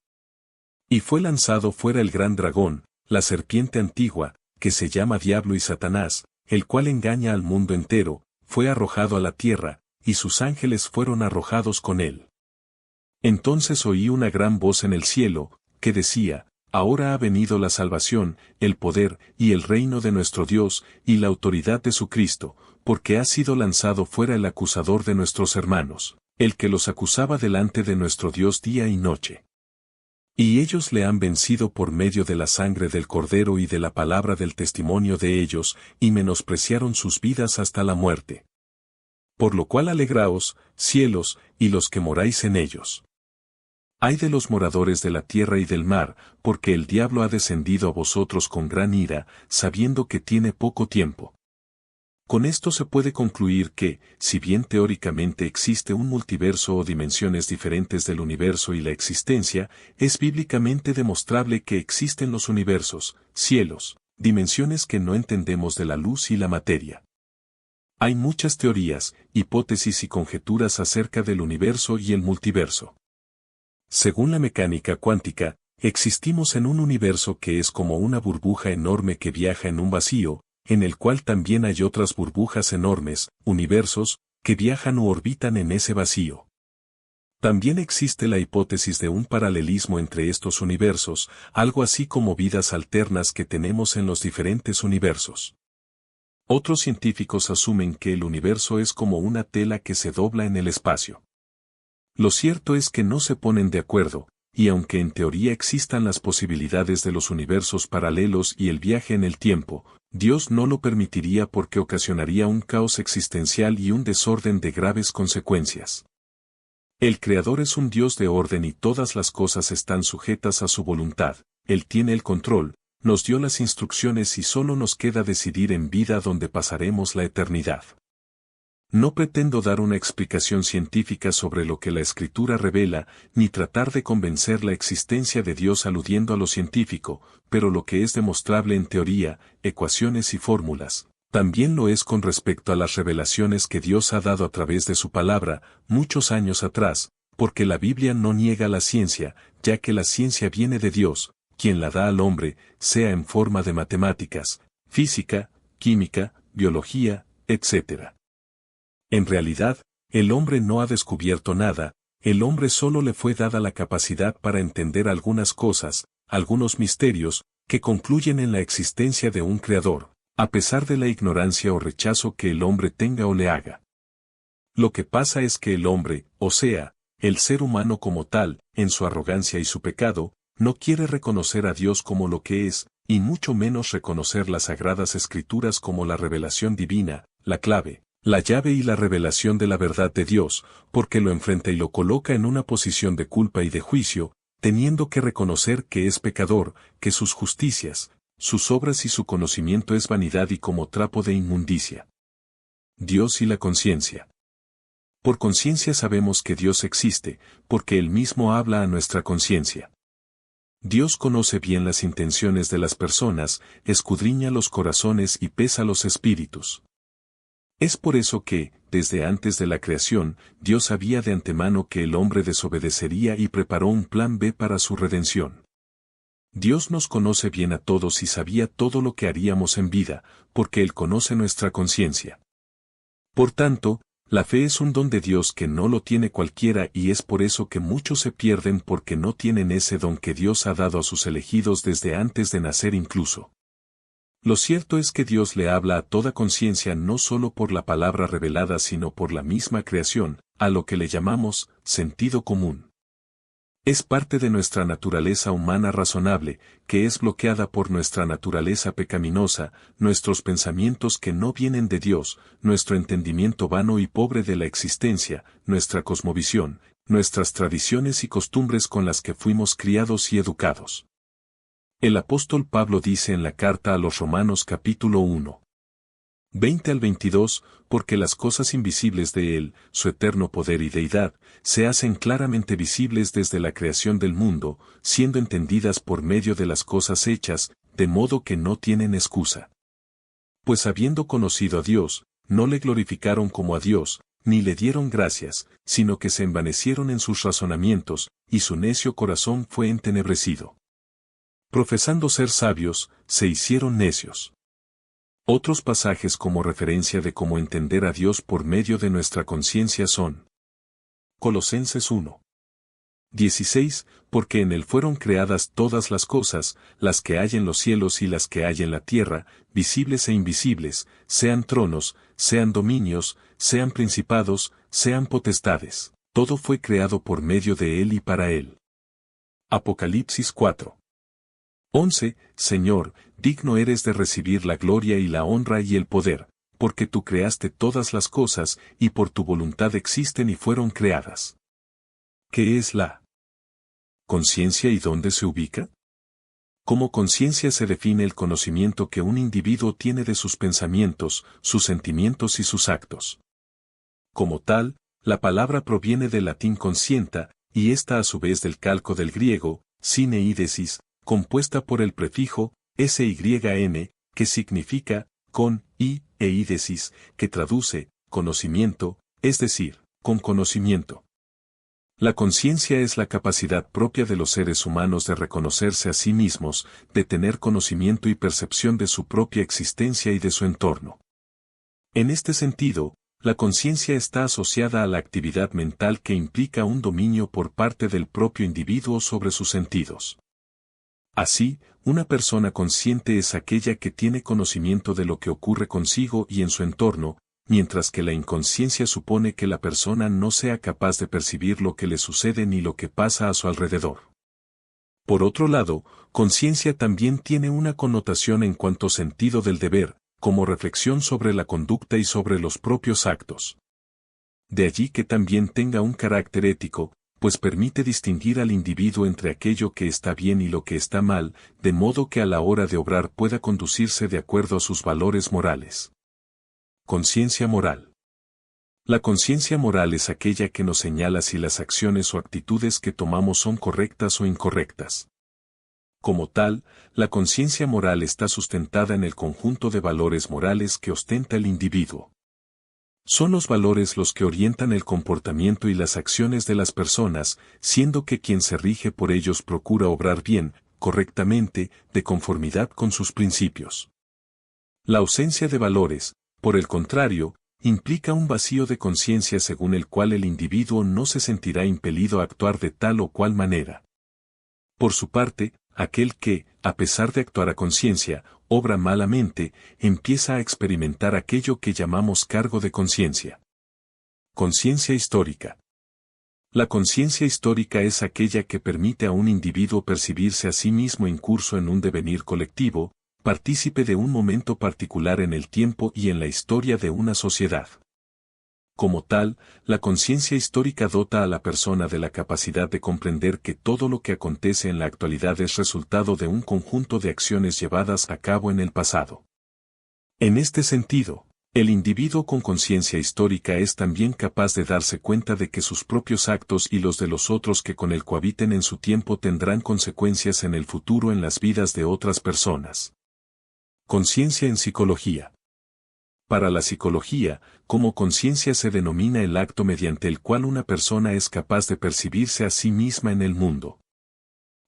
Y fue lanzado fuera el gran dragón, la serpiente antigua, que se llama Diablo y Satanás, el cual engaña al mundo entero, fue arrojado a la tierra, y sus ángeles fueron arrojados con él. Entonces oí una gran voz en el cielo, que decía: ahora ha venido la salvación, el poder y el reino de nuestro Dios y la autoridad de su Cristo, porque ha sido lanzado fuera el acusador de nuestros hermanos, el que los acusaba delante de nuestro Dios día y noche. Y ellos le han vencido por medio de la sangre del Cordero y de la palabra del testimonio de ellos, y menospreciaron sus vidas hasta la muerte. Por lo cual alegraos, cielos, y los que moráis en ellos. Ay de los moradores de la tierra y del mar, porque el diablo ha descendido a vosotros con gran ira, sabiendo que tiene poco tiempo. Con esto se puede concluir que, si bien teóricamente existe un multiverso o dimensiones diferentes del universo y la existencia, es bíblicamente demostrable que existen los universos, cielos, dimensiones que no entendemos de la luz y la materia. Hay muchas teorías, hipótesis y conjeturas acerca del universo y el multiverso. Según la mecánica cuántica, Existimos en un universo que es como una burbuja enorme que viaja en un vacío, en el cual también hay otras burbujas enormes, universos, que viajan u orbitan en ese vacío. También existe la hipótesis de un paralelismo entre estos universos, algo así como vidas alternas que tenemos en los diferentes universos. Otros científicos asumen que el universo es como una tela que se dobla en el espacio. Lo cierto es que no se ponen de acuerdo, y aunque en teoría existan las posibilidades de los universos paralelos y el viaje en el tiempo, Dios no lo permitiría porque ocasionaría un caos existencial y un desorden de graves consecuencias. El Creador es un Dios de orden y todas las cosas están sujetas a su voluntad, Él tiene el control, nos dio las instrucciones y solo nos queda decidir en vida donde pasaremos la eternidad. No pretendo dar una explicación científica sobre lo que la Escritura revela, ni tratar de convencer la existencia de Dios aludiendo a lo científico, pero lo que es demostrable en teoría, ecuaciones y fórmulas, también lo es con respecto a las revelaciones que Dios ha dado a través de su palabra, muchos años atrás, porque la Biblia no niega la ciencia, ya que la ciencia viene de Dios, quien la da al hombre, sea en forma de matemáticas, física, química, biología, etc. En realidad, el hombre no ha descubierto nada, el hombre solo le fue dada la capacidad para entender algunas cosas, algunos misterios, que concluyen en la existencia de un creador, a pesar de la ignorancia o rechazo que el hombre tenga o le haga. Lo que pasa es que el hombre, o sea, el ser humano como tal, en su arrogancia y su pecado, no quiere reconocer a Dios como lo que es, y mucho menos reconocer las sagradas escrituras como la revelación divina, la clave, la llave y la revelación de la verdad de Dios, porque lo enfrenta y lo coloca en una posición de culpa y de juicio, teniendo que reconocer que es pecador, que sus justicias, sus obras y su conocimiento es vanidad y como trapo de inmundicia. Dios y la conciencia. Por conciencia sabemos que Dios existe, porque Él mismo habla a nuestra conciencia. Dios conoce bien las intenciones de las personas, escudriña los corazones y pesa los espíritus. Es por eso que, desde antes de la creación, Dios sabía de antemano que el hombre desobedecería y preparó un plan B para su redención. Dios nos conoce bien a todos y sabía todo lo que haríamos en vida, porque Él conoce nuestra conciencia. Por tanto, la fe es un don de Dios que no lo tiene cualquiera y es por eso que muchos se pierden porque no tienen ese don que Dios ha dado a sus elegidos desde antes de nacer incluso. Lo cierto es que Dios le habla a toda conciencia no solo por la palabra revelada sino por la misma creación, a lo que le llamamos sentido común. Es parte de nuestra naturaleza humana razonable, que es bloqueada por nuestra naturaleza pecaminosa, nuestros pensamientos que no vienen de Dios, nuestro entendimiento vano y pobre de la existencia, nuestra cosmovisión, nuestras tradiciones y costumbres con las que fuimos criados y educados. El apóstol Pablo dice en la carta a los Romanos capítulo 1, 20 al 22, porque las cosas invisibles de Él, su eterno poder y deidad, se hacen claramente visibles desde la creación del mundo, siendo entendidas por medio de las cosas hechas, de modo que no tienen excusa. Pues habiendo conocido a Dios, no le glorificaron como a Dios, ni le dieron gracias, sino que se envanecieron en sus razonamientos, y su necio corazón fue entenebrecido. Profesando ser sabios, se hicieron necios. Otros pasajes como referencia de cómo entender a Dios por medio de nuestra conciencia son Colosenses 1. 16, porque en Él fueron creadas todas las cosas, las que hay en los cielos y las que hay en la tierra, visibles e invisibles, sean tronos, sean dominios, sean principados, sean potestades. Todo fue creado por medio de Él y para Él. Apocalipsis 4. 11. Señor, digno eres de recibir la gloria y la honra y el poder, porque tú creaste todas las cosas, y por tu voluntad existen y fueron creadas. ¿Qué es la conciencia y dónde se ubica? Como conciencia se define el conocimiento que un individuo tiene de sus pensamientos, sus sentimientos y sus actos. Como tal, la palabra proviene del latín conscienta, y esta a su vez del calco del griego, syneidesis, compuesta por el prefijo syn, que significa con, y, e ídesis, que traduce conocimiento, es decir, con conocimiento. La conciencia es la capacidad propia de los seres humanos de reconocerse a sí mismos, de tener conocimiento y percepción de su propia existencia y de su entorno. En este sentido, la conciencia está asociada a la actividad mental que implica un dominio por parte del propio individuo sobre sus sentidos. Así, una persona consciente es aquella que tiene conocimiento de lo que ocurre consigo y en su entorno, mientras que la inconsciencia supone que la persona no sea capaz de percibir lo que le sucede ni lo que pasa a su alrededor. Por otro lado, conciencia también tiene una connotación en cuanto sentido del deber, como reflexión sobre la conducta y sobre los propios actos. De allí que también tenga un carácter ético, pues permite distinguir al individuo entre aquello que está bien y lo que está mal, de modo que a la hora de obrar pueda conducirse de acuerdo a sus valores morales. Conciencia moral. La conciencia moral es aquella que nos señala si las acciones o actitudes que tomamos son correctas o incorrectas. Como tal, la conciencia moral está sustentada en el conjunto de valores morales que ostenta el individuo. Son los valores los que orientan el comportamiento y las acciones de las personas, siendo que quien se rige por ellos procura obrar bien, correctamente, de conformidad con sus principios. La ausencia de valores, por el contrario, implica un vacío de conciencia según el cual el individuo no se sentirá impelido a actuar de tal o cual manera. Por su parte, aquel que, a pesar de actuar a conciencia, obra malamente, empieza a experimentar aquello que llamamos cargo de conciencia. Conciencia histórica. La conciencia histórica es aquella que permite a un individuo percibirse a sí mismo incurso en un devenir colectivo, partícipe de un momento particular en el tiempo y en la historia de una sociedad. Como tal, la conciencia histórica dota a la persona de la capacidad de comprender que todo lo que acontece en la actualidad es resultado de un conjunto de acciones llevadas a cabo en el pasado. En este sentido, el individuo con conciencia histórica es también capaz de darse cuenta de que sus propios actos y los de los otros que con él cohabiten en su tiempo tendrán consecuencias en el futuro en las vidas de otras personas. Conciencia en psicología. Para la psicología, como conciencia se denomina el acto mediante el cual una persona es capaz de percibirse a sí misma en el mundo.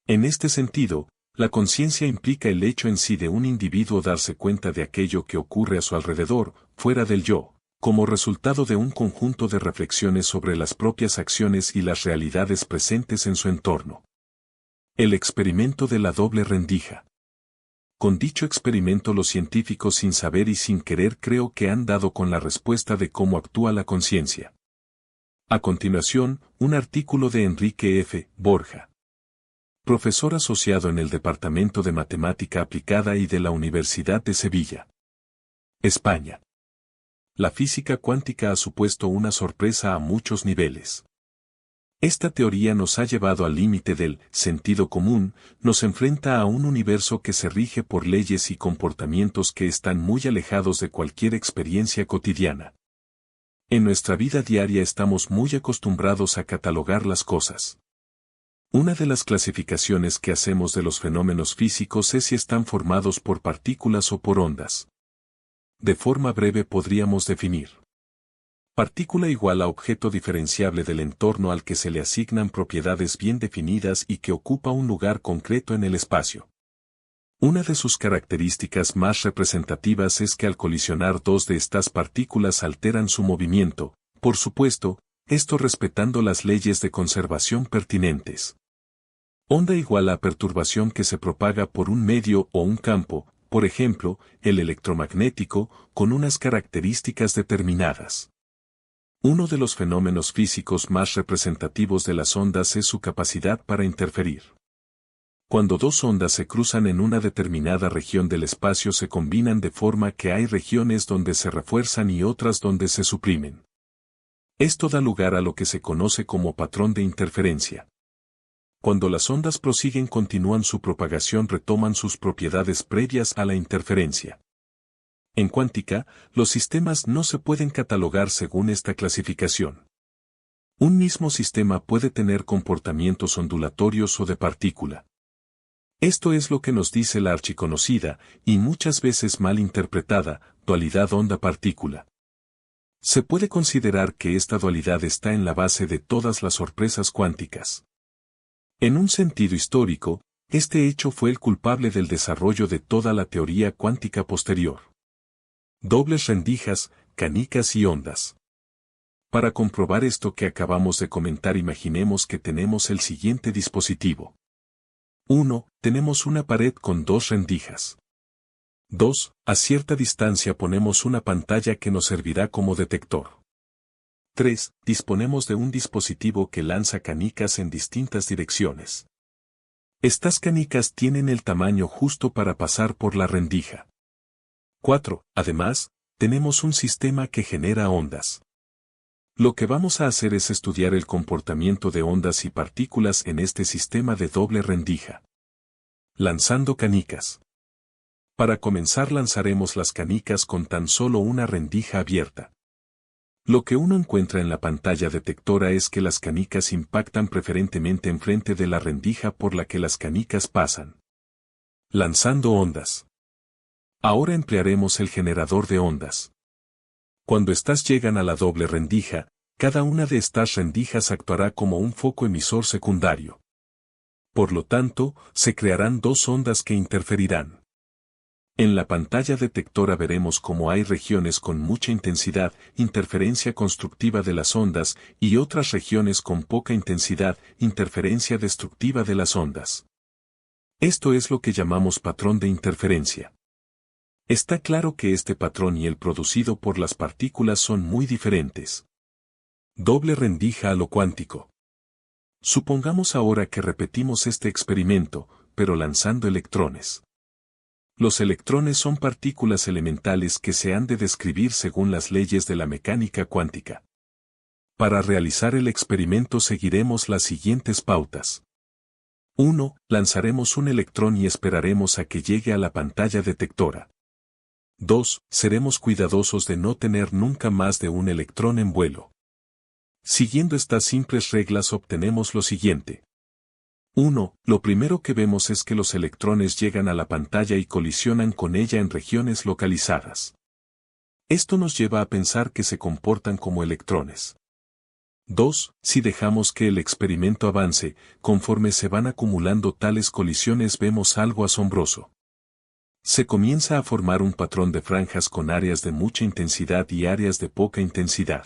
En este sentido, la conciencia implica el hecho en sí de un individuo darse cuenta de aquello que ocurre a su alrededor, fuera del yo, como resultado de un conjunto de reflexiones sobre las propias acciones y las realidades presentes en su entorno. El experimento de la doble rendija. Con dicho experimento los científicos sin saber y sin querer creo que han dado con la respuesta de cómo actúa la conciencia. A continuación, un artículo de Enrique F. Borja, profesor asociado en el Departamento de Matemática Aplicada y de la Universidad de Sevilla, España. La física cuántica ha supuesto una sorpresa a muchos niveles. Esta teoría nos ha llevado al límite del sentido común, nos enfrenta a un universo que se rige por leyes y comportamientos que están muy alejados de cualquier experiencia cotidiana. En nuestra vida diaria estamos muy acostumbrados a catalogar las cosas. Una de las clasificaciones que hacemos de los fenómenos físicos es si están formados por partículas o por ondas. De forma breve podríamos definir. Partícula igual a objeto diferenciable del entorno al que se le asignan propiedades bien definidas y que ocupa un lugar concreto en el espacio. Una de sus características más representativas es que al colisionar dos de estas partículas alteran su movimiento, por supuesto, esto respetando las leyes de conservación pertinentes. Onda igual a perturbación que se propaga por un medio o un campo, por ejemplo, el electromagnético, con unas características determinadas. Uno de los fenómenos físicos más representativos de las ondas es su capacidad para interferir. Cuando dos ondas se cruzan en una determinada región del espacio se combinan de forma que hay regiones donde se refuerzan y otras donde se suprimen. Esto da lugar a lo que se conoce como patrón de interferencia. Cuando las ondas prosiguen continúan su propagación retoman sus propiedades previas a la interferencia. En cuántica, los sistemas no se pueden catalogar según esta clasificación. Un mismo sistema puede tener comportamientos ondulatorios o de partícula. Esto es lo que nos dice la archiconocida, y muchas veces mal interpretada, dualidad onda-partícula. Se puede considerar que esta dualidad está en la base de todas las sorpresas cuánticas. En un sentido histórico, este hecho fue el culpable del desarrollo de toda la teoría cuántica posterior. Dobles rendijas, canicas y ondas. Para comprobar esto que acabamos de comentar, imaginemos que tenemos el siguiente dispositivo. 1. Tenemos una pared con dos rendijas. 2. A cierta distancia ponemos una pantalla que nos servirá como detector. 3. Disponemos de un dispositivo que lanza canicas en distintas direcciones. Estas canicas tienen el tamaño justo para pasar por la rendija. 4. Además, tenemos un sistema que genera ondas. Lo que vamos a hacer es estudiar el comportamiento de ondas y partículas en este sistema de doble rendija. Lanzando canicas. Para comenzar, lanzaremos las canicas con tan solo una rendija abierta. Lo que uno encuentra en la pantalla detectora es que las canicas impactan preferentemente enfrente de la rendija por la que las canicas pasan. Lanzando ondas. Ahora emplearemos el generador de ondas. Cuando estas llegan a la doble rendija, cada una de estas rendijas actuará como un foco emisor secundario. Por lo tanto, se crearán dos ondas que interferirán. En la pantalla detectora veremos cómo hay regiones con mucha intensidad, interferencia constructiva de las ondas, y otras regiones con poca intensidad, interferencia destructiva de las ondas. Esto es lo que llamamos patrón de interferencia. Está claro que este patrón y el producido por las partículas son muy diferentes. Doble rendija a lo cuántico. Supongamos ahora que repetimos este experimento, pero lanzando electrones. Los electrones son partículas elementales que se han de describir según las leyes de la mecánica cuántica. Para realizar el experimento seguiremos las siguientes pautas. 1. Lanzaremos un electrón y esperaremos a que llegue a la pantalla detectora. 2. Seremos cuidadosos de no tener nunca más de un electrón en vuelo. Siguiendo estas simples reglas obtenemos lo siguiente. 1. Lo primero que vemos es que los electrones llegan a la pantalla y colisionan con ella en regiones localizadas. Esto nos lleva a pensar que se comportan como electrones. 2. Si dejamos que el experimento avance, conforme se van acumulando tales colisiones vemos algo asombroso. Se comienza a formar un patrón de franjas con áreas de mucha intensidad y áreas de poca intensidad.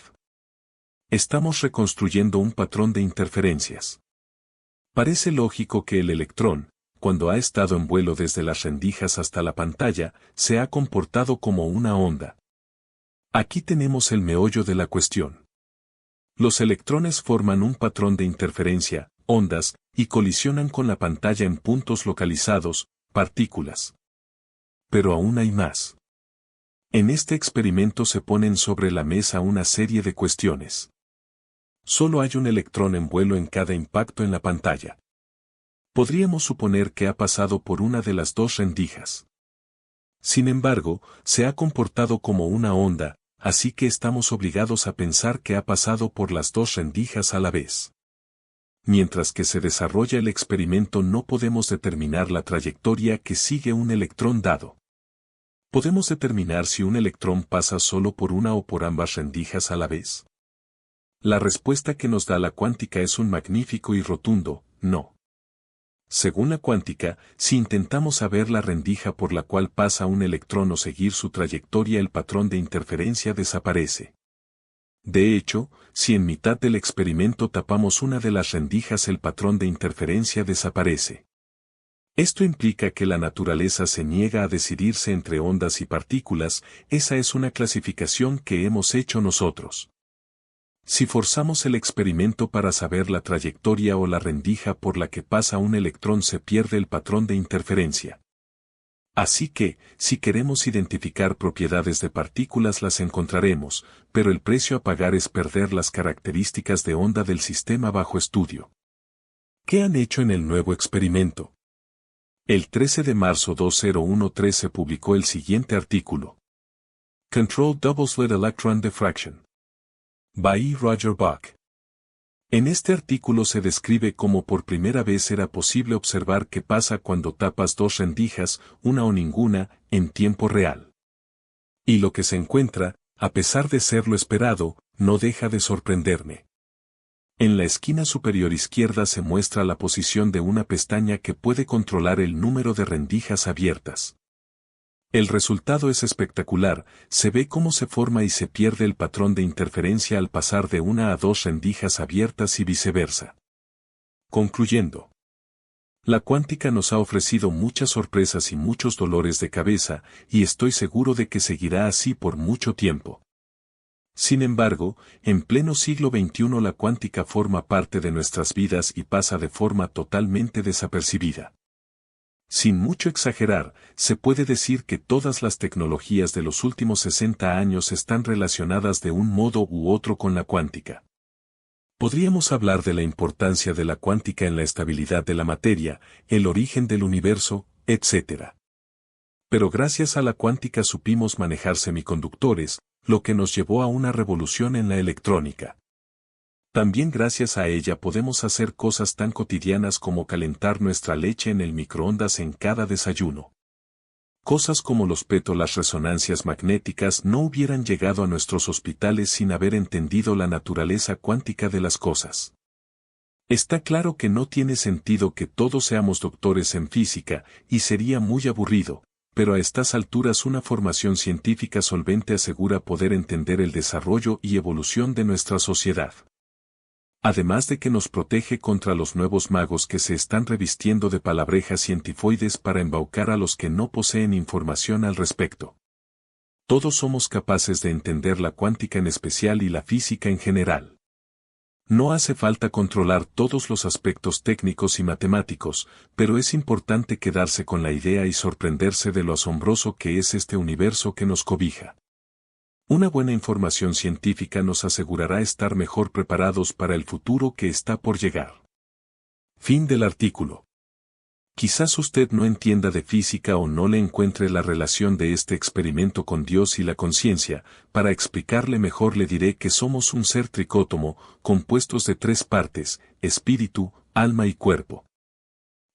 Estamos reconstruyendo un patrón de interferencias. Parece lógico que el electrón, cuando ha estado en vuelo desde las rendijas hasta la pantalla, se ha comportado como una onda. Aquí tenemos el meollo de la cuestión. Los electrones forman un patrón de interferencia, ondas, y colisionan con la pantalla en puntos localizados, partículas. Pero aún hay más. En este experimento se ponen sobre la mesa una serie de cuestiones. Solo hay un electrón en vuelo en cada impacto en la pantalla. Podríamos suponer que ha pasado por una de las dos rendijas. Sin embargo, se ha comportado como una onda, así que estamos obligados a pensar que ha pasado por las dos rendijas a la vez. Mientras que se desarrolla el experimento no podemos determinar la trayectoria que sigue un electrón dado. ¿Podemos determinar si un electrón pasa solo por una o por ambas rendijas a la vez? La respuesta que nos da la cuántica es un magnífico y rotundo, no. Según la cuántica, si intentamos saber la rendija por la cual pasa un electrón o seguir su trayectoria, el patrón de interferencia desaparece. De hecho, si en mitad del experimento tapamos una de las rendijas, el patrón de interferencia desaparece. Esto implica que la naturaleza se niega a decidirse entre ondas y partículas, esa es una clasificación que hemos hecho nosotros. Si forzamos el experimento para saber la trayectoria o la rendija por la que pasa un electrón, se pierde el patrón de interferencia. Así que, si queremos identificar propiedades de partículas las encontraremos, pero el precio a pagar es perder las características de onda del sistema bajo estudio. ¿Qué han hecho en el nuevo experimento? El 13 de marzo 2013 se publicó el siguiente artículo. Controlled Double-Slit Electron Diffraction. By E. Roger Buck. En este artículo se describe cómo por primera vez era posible observar qué pasa cuando tapas dos rendijas, una o ninguna, en tiempo real. Y lo que se encuentra A pesar de ser lo esperado, no deja de sorprenderme. En la esquina superior izquierda se muestra la posición de una pestaña que puede controlar el número de rendijas abiertas. El resultado es espectacular, se ve cómo se forma y se pierde el patrón de interferencia al pasar de una a dos rendijas abiertas y viceversa. Concluyendo. La cuántica nos ha ofrecido muchas sorpresas y muchos dolores de cabeza, y estoy seguro de que seguirá así por mucho tiempo. Sin embargo, en pleno siglo XXI la cuántica forma parte de nuestras vidas y pasa de forma totalmente desapercibida. Sin mucho exagerar, se puede decir que todas las tecnologías de los últimos 60 años están relacionadas de un modo u otro con la cuántica. Podríamos hablar de la importancia de la cuántica en la estabilidad de la materia, el origen del universo, etc. Pero gracias a la cuántica supimos manejar semiconductores, lo que nos llevó a una revolución en la electrónica. También gracias a ella podemos hacer cosas tan cotidianas como calentar nuestra leche en el microondas en cada desayuno. Cosas como los PET o las resonancias magnéticas no hubieran llegado a nuestros hospitales sin haber entendido la naturaleza cuántica de las cosas. Está claro que no tiene sentido que todos seamos doctores en física, y sería muy aburrido, pero a estas alturas una formación científica solvente asegura poder entender el desarrollo y evolución de nuestra sociedad. Además de que nos protege contra los nuevos magos que se están revistiendo de palabrejas cientifoides para embaucar a los que no poseen información al respecto. Todos somos capaces de entender la cuántica en especial y la física en general. No hace falta controlar todos los aspectos técnicos y matemáticos, pero es importante quedarse con la idea y sorprenderse de lo asombroso que es este universo que nos cobija. Una buena información científica nos asegurará estar mejor preparados para el futuro que está por llegar. Fin del artículo. Quizás usted no entienda de física o no le encuentre la relación de este experimento con Dios y la conciencia. Para explicarle mejor le diré que somos un ser tricótomo, compuestos de tres partes, espíritu, alma y cuerpo.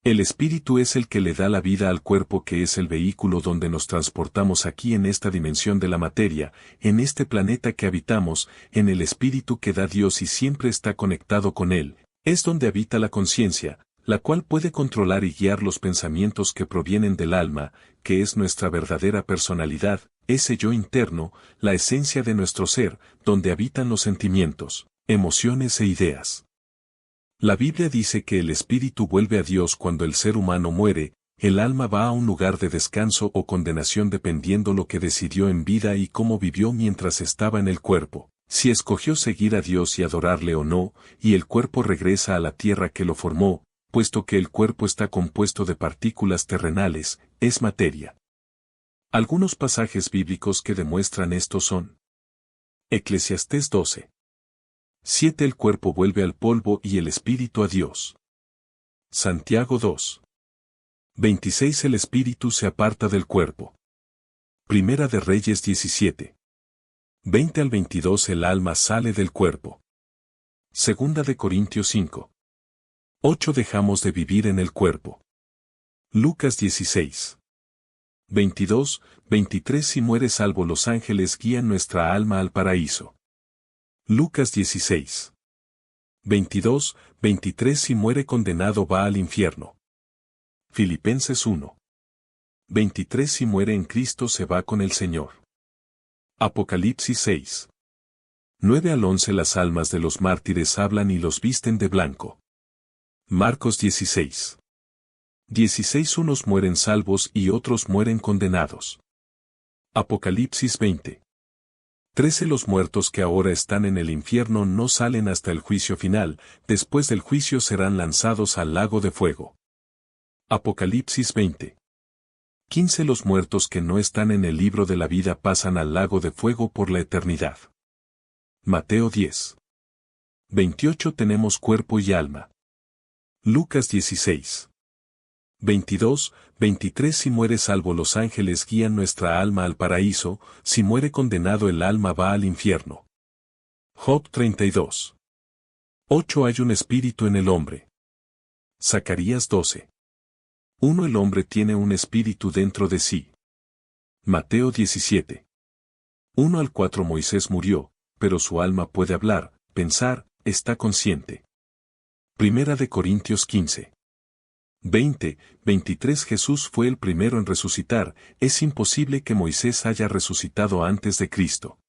El espíritu es el que le da la vida al cuerpo, que es el vehículo donde nos transportamos aquí en esta dimensión de la materia, en este planeta que habitamos, en el espíritu que da Dios y siempre está conectado con él, es donde habita la conciencia, la cual puede controlar y guiar los pensamientos que provienen del alma, que es nuestra verdadera personalidad, ese yo interno, la esencia de nuestro ser, donde habitan los sentimientos, emociones e ideas. La Biblia dice que el espíritu vuelve a Dios cuando el ser humano muere, el alma va a un lugar de descanso o condenación dependiendo lo que decidió en vida y cómo vivió mientras estaba en el cuerpo, si escogió seguir a Dios y adorarle o no, y el cuerpo regresa a la tierra que lo formó, puesto que el cuerpo está compuesto de partículas terrenales, es materia. Algunos pasajes bíblicos que demuestran esto son: Eclesiastés 12. 7. El cuerpo vuelve al polvo y el espíritu a Dios. Santiago 2. 26. El espíritu se aparta del cuerpo. Primera de Reyes 17. 20 al 22. El alma sale del cuerpo. Segunda de Corintios 5. 8. Dejamos de vivir en el cuerpo. Lucas 16. 22, 23. Si muere salvo, los ángeles guían nuestra alma al paraíso. Lucas 16. 22, 23. Si muere condenado, va al infierno. Filipenses 1. 23. Si muere en Cristo, se va con el Señor. Apocalipsis 6. 9 al 11. Las almas de los mártires hablan y los visten de blanco. Marcos 16. 16. Unos mueren salvos y otros mueren condenados. Apocalipsis 20. 13. Los muertos que ahora están en el infierno no salen hasta el juicio final, después del juicio serán lanzados al lago de fuego. Apocalipsis 20. 15. Los muertos que no están en el libro de la vida pasan al lago de fuego por la eternidad. Mateo 10. 28. Tenemos cuerpo y alma. Lucas 16. 22, 23. Si muere salvo, los ángeles guían nuestra alma al paraíso, si muere condenado, el alma va al infierno. Job 32. 8. Hay un espíritu en el hombre. Zacarías 12. 1. El hombre tiene un espíritu dentro de sí. Mateo 17. 1 al 4 Moisés murió, pero su alma puede hablar, pensar, está consciente. Primera de Corintios 15. 20, 23 Jesús fue el primero en resucitar, es imposible que Moisés haya resucitado antes de Cristo.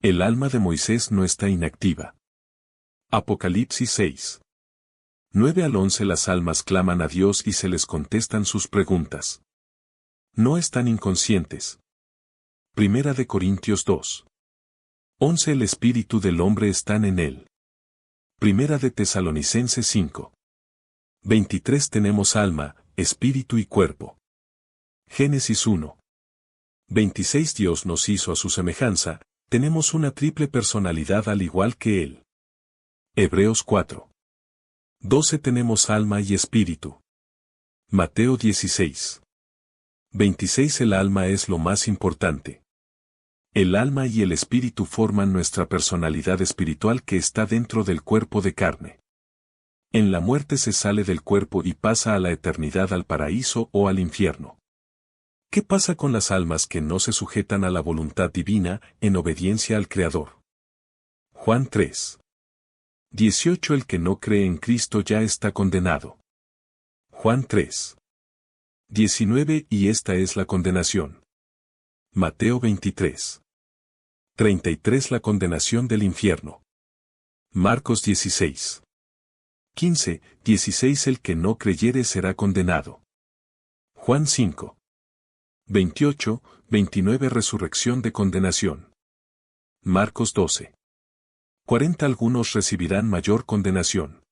El alma de Moisés no está inactiva. Apocalipsis 6. 9 al 11 Las almas claman a Dios y se les contestan sus preguntas. No están inconscientes. Primera de Corintios 2. 11 El espíritu del hombre está en él. Primera de Tesalonicenses 5. 23 Tenemos alma, espíritu y cuerpo. Génesis 1. 26 Dios nos hizo a su semejanza, tenemos una triple personalidad al igual que Él. Hebreos 4. 12 Tenemos alma y espíritu. Mateo 16. 26 El alma es lo más importante. El alma y el espíritu forman nuestra personalidad espiritual que está dentro del cuerpo de carne. En la muerte se sale del cuerpo y pasa a la eternidad al paraíso o al infierno. ¿Qué pasa con las almas que no se sujetan a la voluntad divina en obediencia al Creador? Juan 3. 18 El que no cree en Cristo ya está condenado. Juan 3. 19 Y esta es la condenación. Mateo 23. 33 La condenación del infierno. Marcos 16. 15, 16 El que no creyere será condenado. Juan 5. 28, 29 Resurrección de condenación. Marcos 12. 40 Algunos recibirán mayor condenación.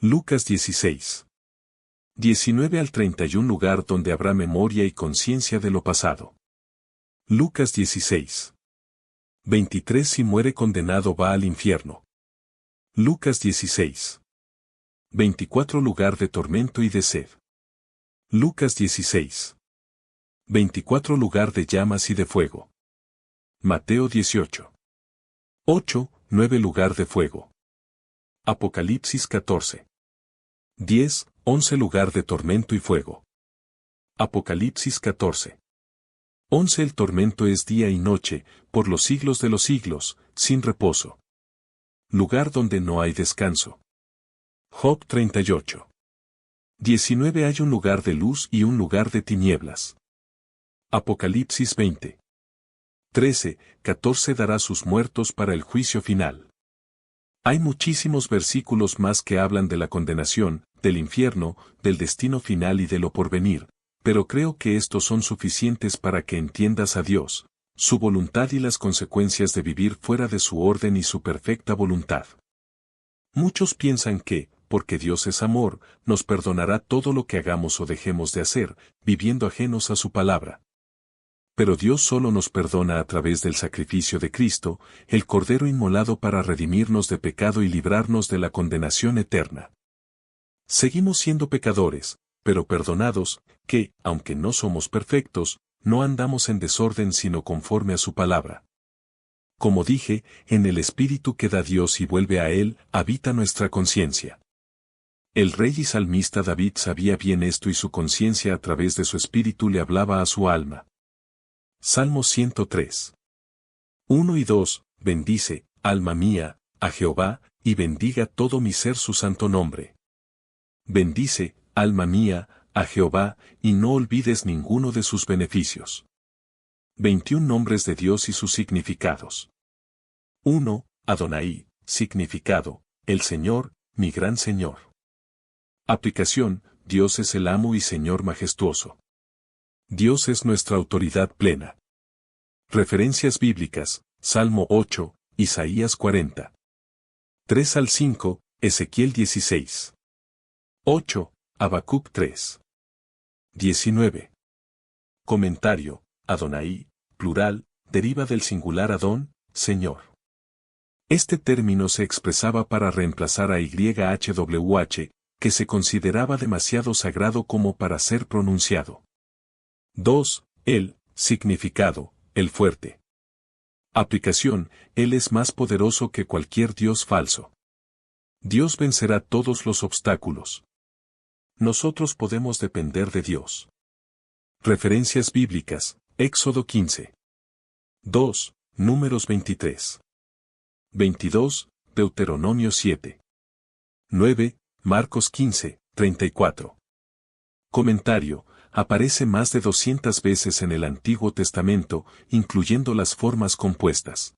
Lucas 16. 19 al 31 Lugar donde habrá memoria y conciencia de lo pasado. Lucas 16. 23 Si muere condenado va al infierno. Lucas 16. 24 Lugar de tormento y de sed. Lucas 16. 24 Lugar de llamas y de fuego. Mateo 18. 8, 9 Lugar de fuego. Apocalipsis 14. 10, 11 Lugar de tormento y fuego. Apocalipsis 14. 11 El tormento es día y noche, por los siglos de los siglos, sin reposo. Lugar donde no hay descanso. Job 38. 19 Hay un lugar de luz y un lugar de tinieblas. Apocalipsis 20. 13, 14 Dará sus muertos para el juicio final. Hay muchísimos versículos más que hablan de la condenación, del infierno, del destino final y de lo porvenir, pero creo que estos son suficientes para que entiendas a Dios, su voluntad y las consecuencias de vivir fuera de su orden y su perfecta voluntad. Muchos piensan que, porque Dios es amor, nos perdonará todo lo que hagamos o dejemos de hacer, viviendo ajenos a su palabra. Pero Dios solo nos perdona a través del sacrificio de Cristo, el Cordero inmolado para redimirnos de pecado y librarnos de la condenación eterna. Seguimos siendo pecadores, pero perdonados, que, aunque no somos perfectos, no andamos en desorden sino conforme a su palabra. Como dije, en el Espíritu que da Dios y vuelve a Él, habita nuestra conciencia. El rey y salmista David sabía bien esto y su conciencia a través de su espíritu le hablaba a su alma. Salmo 103. 1 y 2, bendice, alma mía, a Jehová, y bendiga todo mi ser su santo nombre. Bendice, alma mía, a Jehová, y no olvides ninguno de sus beneficios. 21 nombres de Dios y sus significados. 1. Adonai, significado, el Señor, mi gran Señor. Aplicación, Dios es el amo y Señor majestuoso. Dios es nuestra autoridad plena. Referencias bíblicas, Salmo 8, Isaías 40. 3 al 5, Ezequiel 16. 8, Habacuc 3. 19. Comentario, Adonai, plural, deriva del singular Adón, Señor. Este término se expresaba para reemplazar a YHWH, que se consideraba demasiado sagrado como para ser pronunciado. 2. El, significado, el fuerte. Aplicación, Él es más poderoso que cualquier Dios falso. Dios vencerá todos los obstáculos. Nosotros podemos depender de Dios. Referencias bíblicas, Éxodo 15. 2. Números 23. 22. Deuteronomio 7. 9. Marcos 15, 34. Comentario. Aparece más de 200 veces en el Antiguo Testamento, incluyendo las formas compuestas.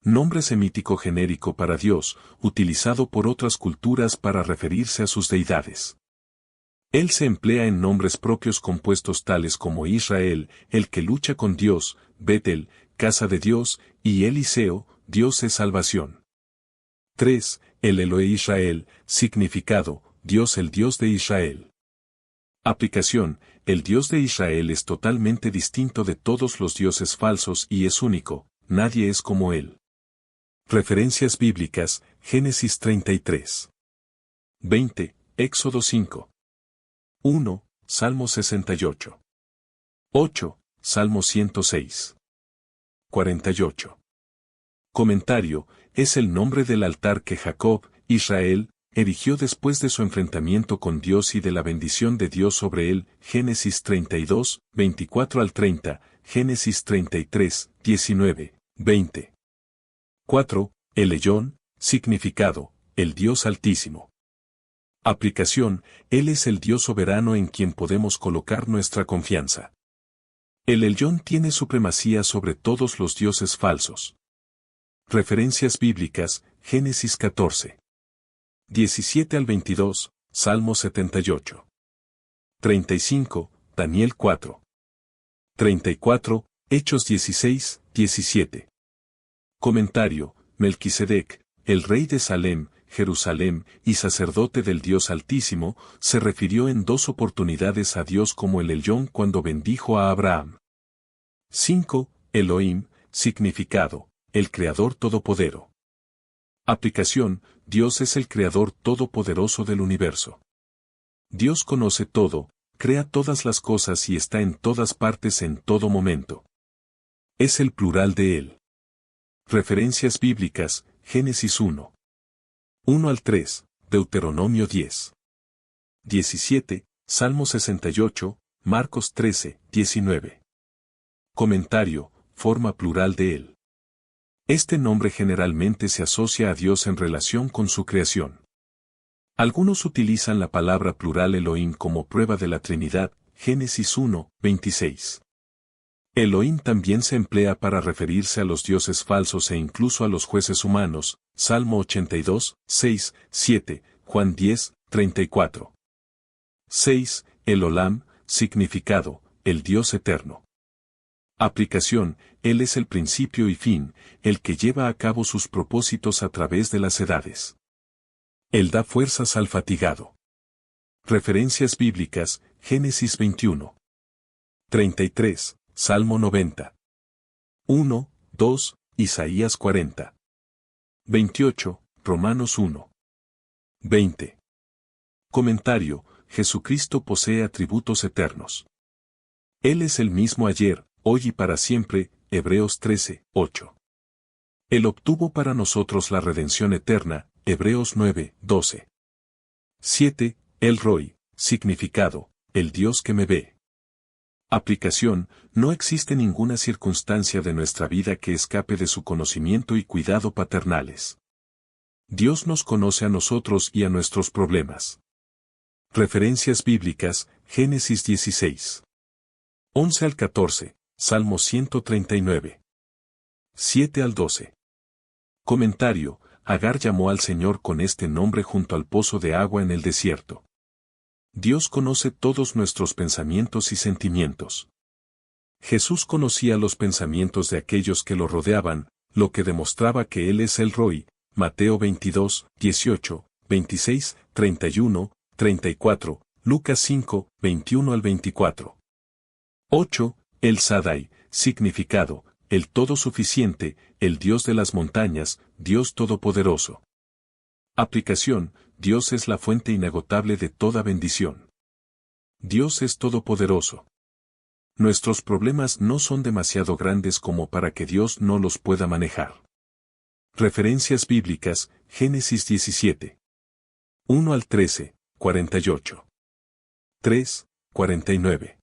Nombre semítico genérico para Dios, utilizado por otras culturas para referirse a sus deidades. Él se emplea en nombres propios compuestos tales como Israel, el que lucha con Dios, Betel, casa de Dios, y Eliseo, Dios es salvación. 3. El Elohe Israel, significado, Dios el Dios de Israel. Aplicación, el Dios de Israel es totalmente distinto de todos los dioses falsos y es único, nadie es como él. Referencias bíblicas, Génesis 33. 20, Éxodo 5. 1, Salmo 68. 8, Salmo 106. 48. Comentario, es el nombre del altar que Jacob, Israel, erigió después de su enfrentamiento con Dios y de la bendición de Dios sobre él, Génesis 32, 24 al 30, Génesis 33, 19, 20. 4. El Elyon, significado, el Dios Altísimo. Aplicación, Él es el Dios soberano en quien podemos colocar nuestra confianza. El Elyon tiene supremacía sobre todos los dioses falsos. Referencias bíblicas, Génesis 14. 17 al 22, Salmo 78. 35, Daniel 4. 34, Hechos 16, 17. Comentario, Melquisedec, el rey de Salem, Jerusalén y sacerdote del Dios Altísimo, se refirió en 2 oportunidades a Dios como el Elyon cuando bendijo a Abraham. 5. Elohim, significado, el Creador Todopoderoso. Aplicación, Dios es el Creador Todopoderoso del universo. Dios conoce todo, crea todas las cosas y está en todas partes en todo momento. Es el plural de Él. Referencias bíblicas, Génesis 1. 1 al 3, Deuteronomio 10. 17, Salmo 68, Marcos 13, 19. Comentario, forma plural de Él. Este nombre generalmente se asocia a Dios en relación con su creación. Algunos utilizan la palabra plural Elohim como prueba de la Trinidad, Génesis 1, 26. Elohim también se emplea para referirse a los dioses falsos e incluso a los jueces humanos, Salmo 82, 6, 7, Juan 10, 34. 6. El Olam, significado, el Dios eterno. Aplicación, Él es el principio y fin, el que lleva a cabo sus propósitos a través de las edades. Él da fuerzas al fatigado. Referencias bíblicas, Génesis 21. 33, Salmo 90. 1, 2, Isaías 40. 28, Romanos 1. 20. Comentario, Jesucristo posee atributos eternos. Él es el mismo ayer, hoy y para siempre, Hebreos 13, 8. Él obtuvo para nosotros la redención eterna, Hebreos 9, 12. 7. El Roy, significado, el Dios que me ve. Aplicación, no existe ninguna circunstancia de nuestra vida que escape de su conocimiento y cuidado paternales. Dios nos conoce a nosotros y a nuestros problemas. Referencias bíblicas, Génesis 16. 11 al 14, Salmo 139. 7 al 12. Comentario, Agar llamó al Señor con este nombre junto al pozo de agua en el desierto. Dios conoce todos nuestros pensamientos y sentimientos. Jesús conocía los pensamientos de aquellos que lo rodeaban, lo que demostraba que Él es el Roy, Mateo 22, 18, 26, 31, 34, Lucas 5, 21 al 24. 8. El Sadai, significado, el todo suficiente, el Dios de las montañas, Dios todopoderoso. Aplicación, Dios es la fuente inagotable de toda bendición. Dios es todopoderoso. Nuestros problemas no son demasiado grandes como para que Dios no los pueda manejar. Referencias bíblicas, Génesis 17. 1 al 13, 48. 3, 49.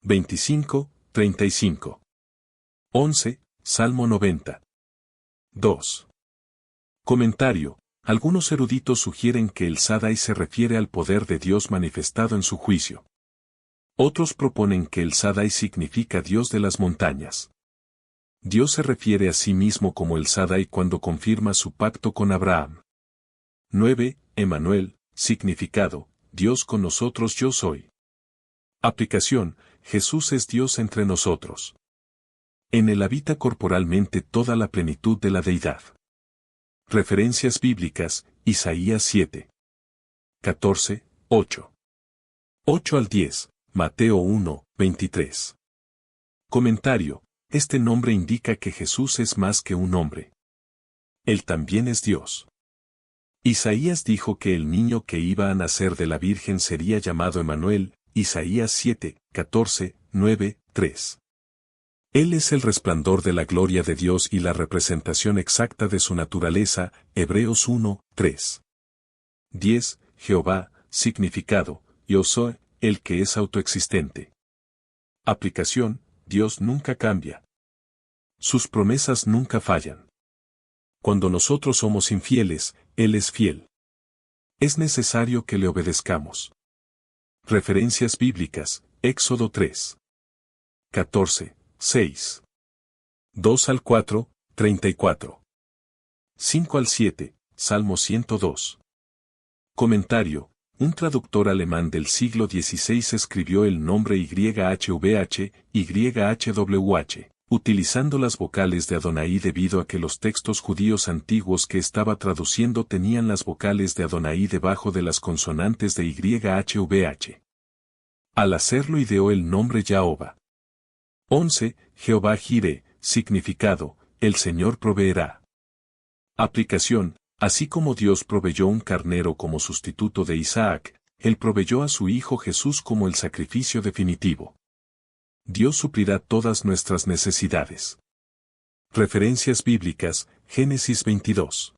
25, 35. 11, Salmo 90. 2. Comentario. Algunos eruditos sugieren que el Shaddai se refiere al poder de Dios manifestado en su juicio. Otros proponen que el Shaddai significa Dios de las montañas. Dios se refiere a sí mismo como el Shaddai cuando confirma su pacto con Abraham. 9. Emmanuel, significado, Dios con nosotros yo soy. Aplicación, Jesús es Dios entre nosotros. En él habita corporalmente toda la plenitud de la deidad. Referencias bíblicas, Isaías 7. 14, 8. 8 al 10, Mateo 1, 23. Comentario, este nombre indica que Jesús es más que un hombre. Él también es Dios. Isaías dijo que el niño que iba a nacer de la Virgen sería llamado Emmanuel, Isaías 7, 14, 9, 3. Él es el resplandor de la gloria de Dios y la representación exacta de su naturaleza, Hebreos 1, 3. 10. Jehová, significado, yo soy, el que es autoexistente. Aplicación, Dios nunca cambia. Sus promesas nunca fallan. Cuando nosotros somos infieles, Él es fiel. Es necesario que le obedezcamos. Referencias bíblicas, Éxodo 3. 14. 6. 2 al 4, 34. 5 al 7, Salmo 102. Comentario, un traductor alemán del siglo XVI escribió el nombre YHVH, YHWH, utilizando las vocales de Adonai debido a que los textos judíos antiguos que estaba traduciendo tenían las vocales de Adonai debajo de las consonantes de YHVH. Al hacerlo ideó el nombre Jehová. 11. Jehová Jireh, significado, el Señor proveerá. Aplicación, así como Dios proveyó un carnero como sustituto de Isaac, Él proveyó a su Hijo Jesús como el sacrificio definitivo. Dios suplirá todas nuestras necesidades. Referencias bíblicas, Génesis 22.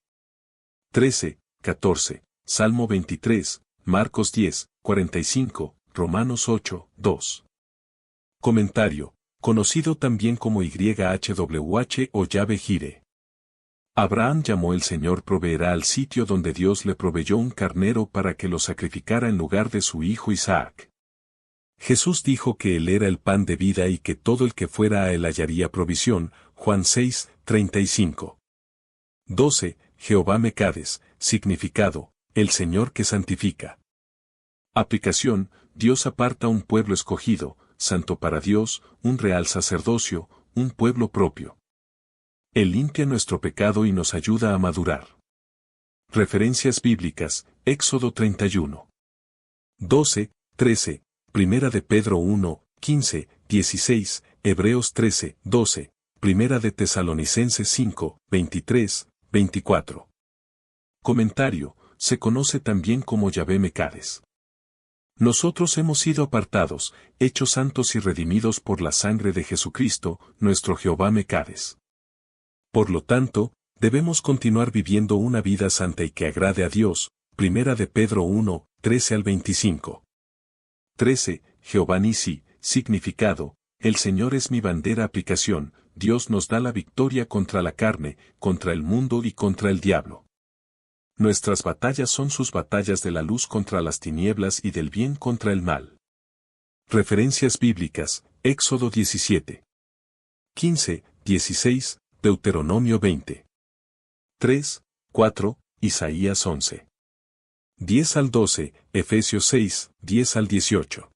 13, 14, Salmo 23, Marcos 10, 45, Romanos 8, 2. Comentario. Conocido también como YHWH o Yahvé Jireh. Abraham llamó el Señor proveerá al sitio donde Dios le proveyó un carnero para que lo sacrificara en lugar de su hijo Isaac. Jesús dijo que Él era el pan de vida y que todo el que fuera a Él hallaría provisión, Juan 6, 35. 12. Jehová Mecades, significado, el Señor que santifica. Aplicación, Dios aparta un pueblo escogido, santo para Dios, un real sacerdocio, un pueblo propio. Él limpia nuestro pecado y nos ayuda a madurar. Referencias bíblicas, Éxodo 31. 12, 13, Primera de Pedro 1, 15, 16, Hebreos 13, 12, Primera de Tesalonicenses 5, 23, 24. Comentario, se conoce también como Yahvé Mecades. Nosotros hemos sido apartados, hechos santos y redimidos por la sangre de Jesucristo, nuestro Jehová Mecades. Por lo tanto, debemos continuar viviendo una vida santa y que agrade a Dios, Primera de Pedro 1, 13 al 25. 13. Jehová Nisi, significado, el Señor es mi bandera. Aplicación, Dios nos da la victoria contra la carne, contra el mundo y contra el diablo. Nuestras batallas son sus batallas de la luz contra las tinieblas y del bien contra el mal. Referencias bíblicas, Éxodo 17. 15, 16, Deuteronomio 20. 3, 4, Isaías 11. 10 al 12, Efesios 6, 10 al 18.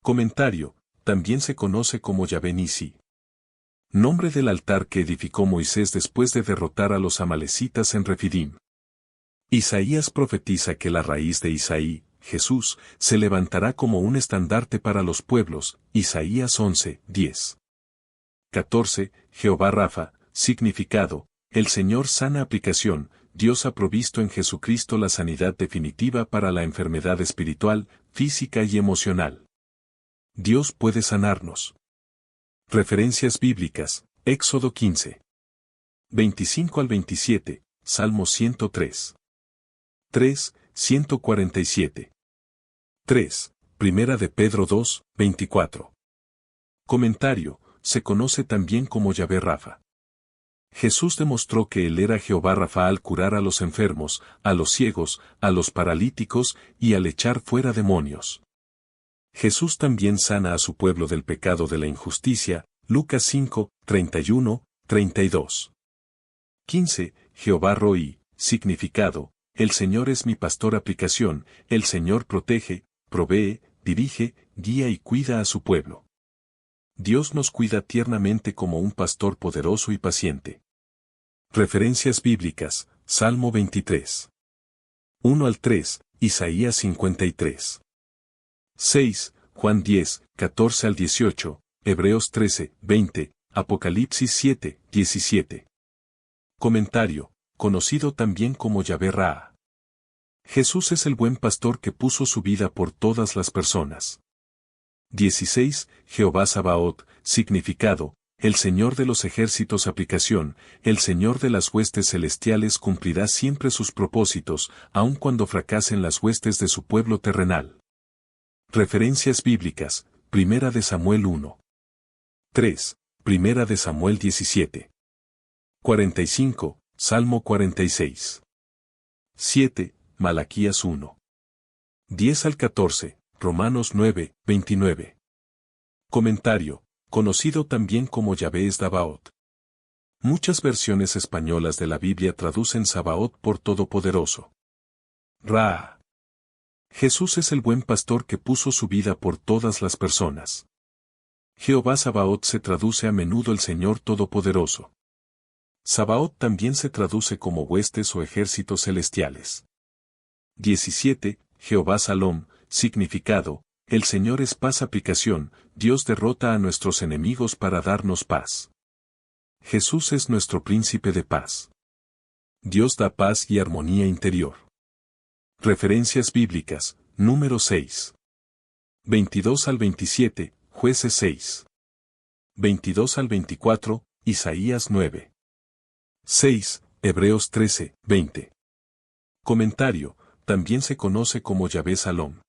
Comentario, también se conoce como Yahvé Nisi. Nombre del altar que edificó Moisés después de derrotar a los amalecitas en Refidim. Isaías profetiza que la raíz de Isaí, Jesús, se levantará como un estandarte para los pueblos, Isaías 11, 10. 14. Jehová Rafa, significado, el Señor sana. Aplicación, Dios ha provisto en Jesucristo la sanidad definitiva para la enfermedad espiritual, física y emocional. Dios puede sanarnos. Referencias bíblicas, Éxodo 15. 25 al 27, Salmo 103. 3, 147. 3. Primera de Pedro 2, 24. Comentario, se conoce también como Yahvé Rafa. Jesús demostró que Él era Jehová Rafa al curar a los enfermos, a los ciegos, a los paralíticos y al echar fuera demonios. Jesús también sana a su pueblo del pecado de la injusticia, Lucas 5, 31, 32. 15. Jehová Roí, significado, el Señor es mi pastor. Aplicación, el Señor protege, provee, dirige, guía y cuida a su pueblo. Dios nos cuida tiernamente como un pastor poderoso y paciente. Referencias bíblicas, Salmo 23. 1 al 3, Isaías 53. 6, Juan 10, 14 al 18, Hebreos 13, 20, Apocalipsis 7, 17. Comentario, conocido también como Yahvé Ra. Jesús es el buen pastor que puso su vida por todas las personas. 16. Jehová Sabaoth, significado, el Señor de los ejércitos. Aplicación, el Señor de las huestes celestiales cumplirá siempre sus propósitos, aun cuando fracasen las huestes de su pueblo terrenal. Referencias bíblicas, Primera de Samuel 1. 3, Primera de Samuel 17. 45, Salmo 46. 7, Malaquías 1. 10 al 14, Romanos 9, 29. Comentario, conocido también como Yahvé es Sabaoth. Muchas versiones españolas de la Biblia traducen Sabaoth por Todopoderoso. Ra. Jesús es el buen pastor que puso su vida por todas las personas. Jehová Sabaoth se traduce a menudo el Señor Todopoderoso. Sabaoth también se traduce como huestes o ejércitos celestiales. 17. Jehová Salom, significado, el Señor es paz. Aplicación, Dios derrota a nuestros enemigos para darnos paz. Jesús es nuestro príncipe de paz. Dios da paz y armonía interior. Referencias bíblicas, número 6. 22 al 27, Jueces 6. 22 al 24, Isaías 9. 6, Hebreos 13, 20. Comentario, también se conoce como Yahvé Salom.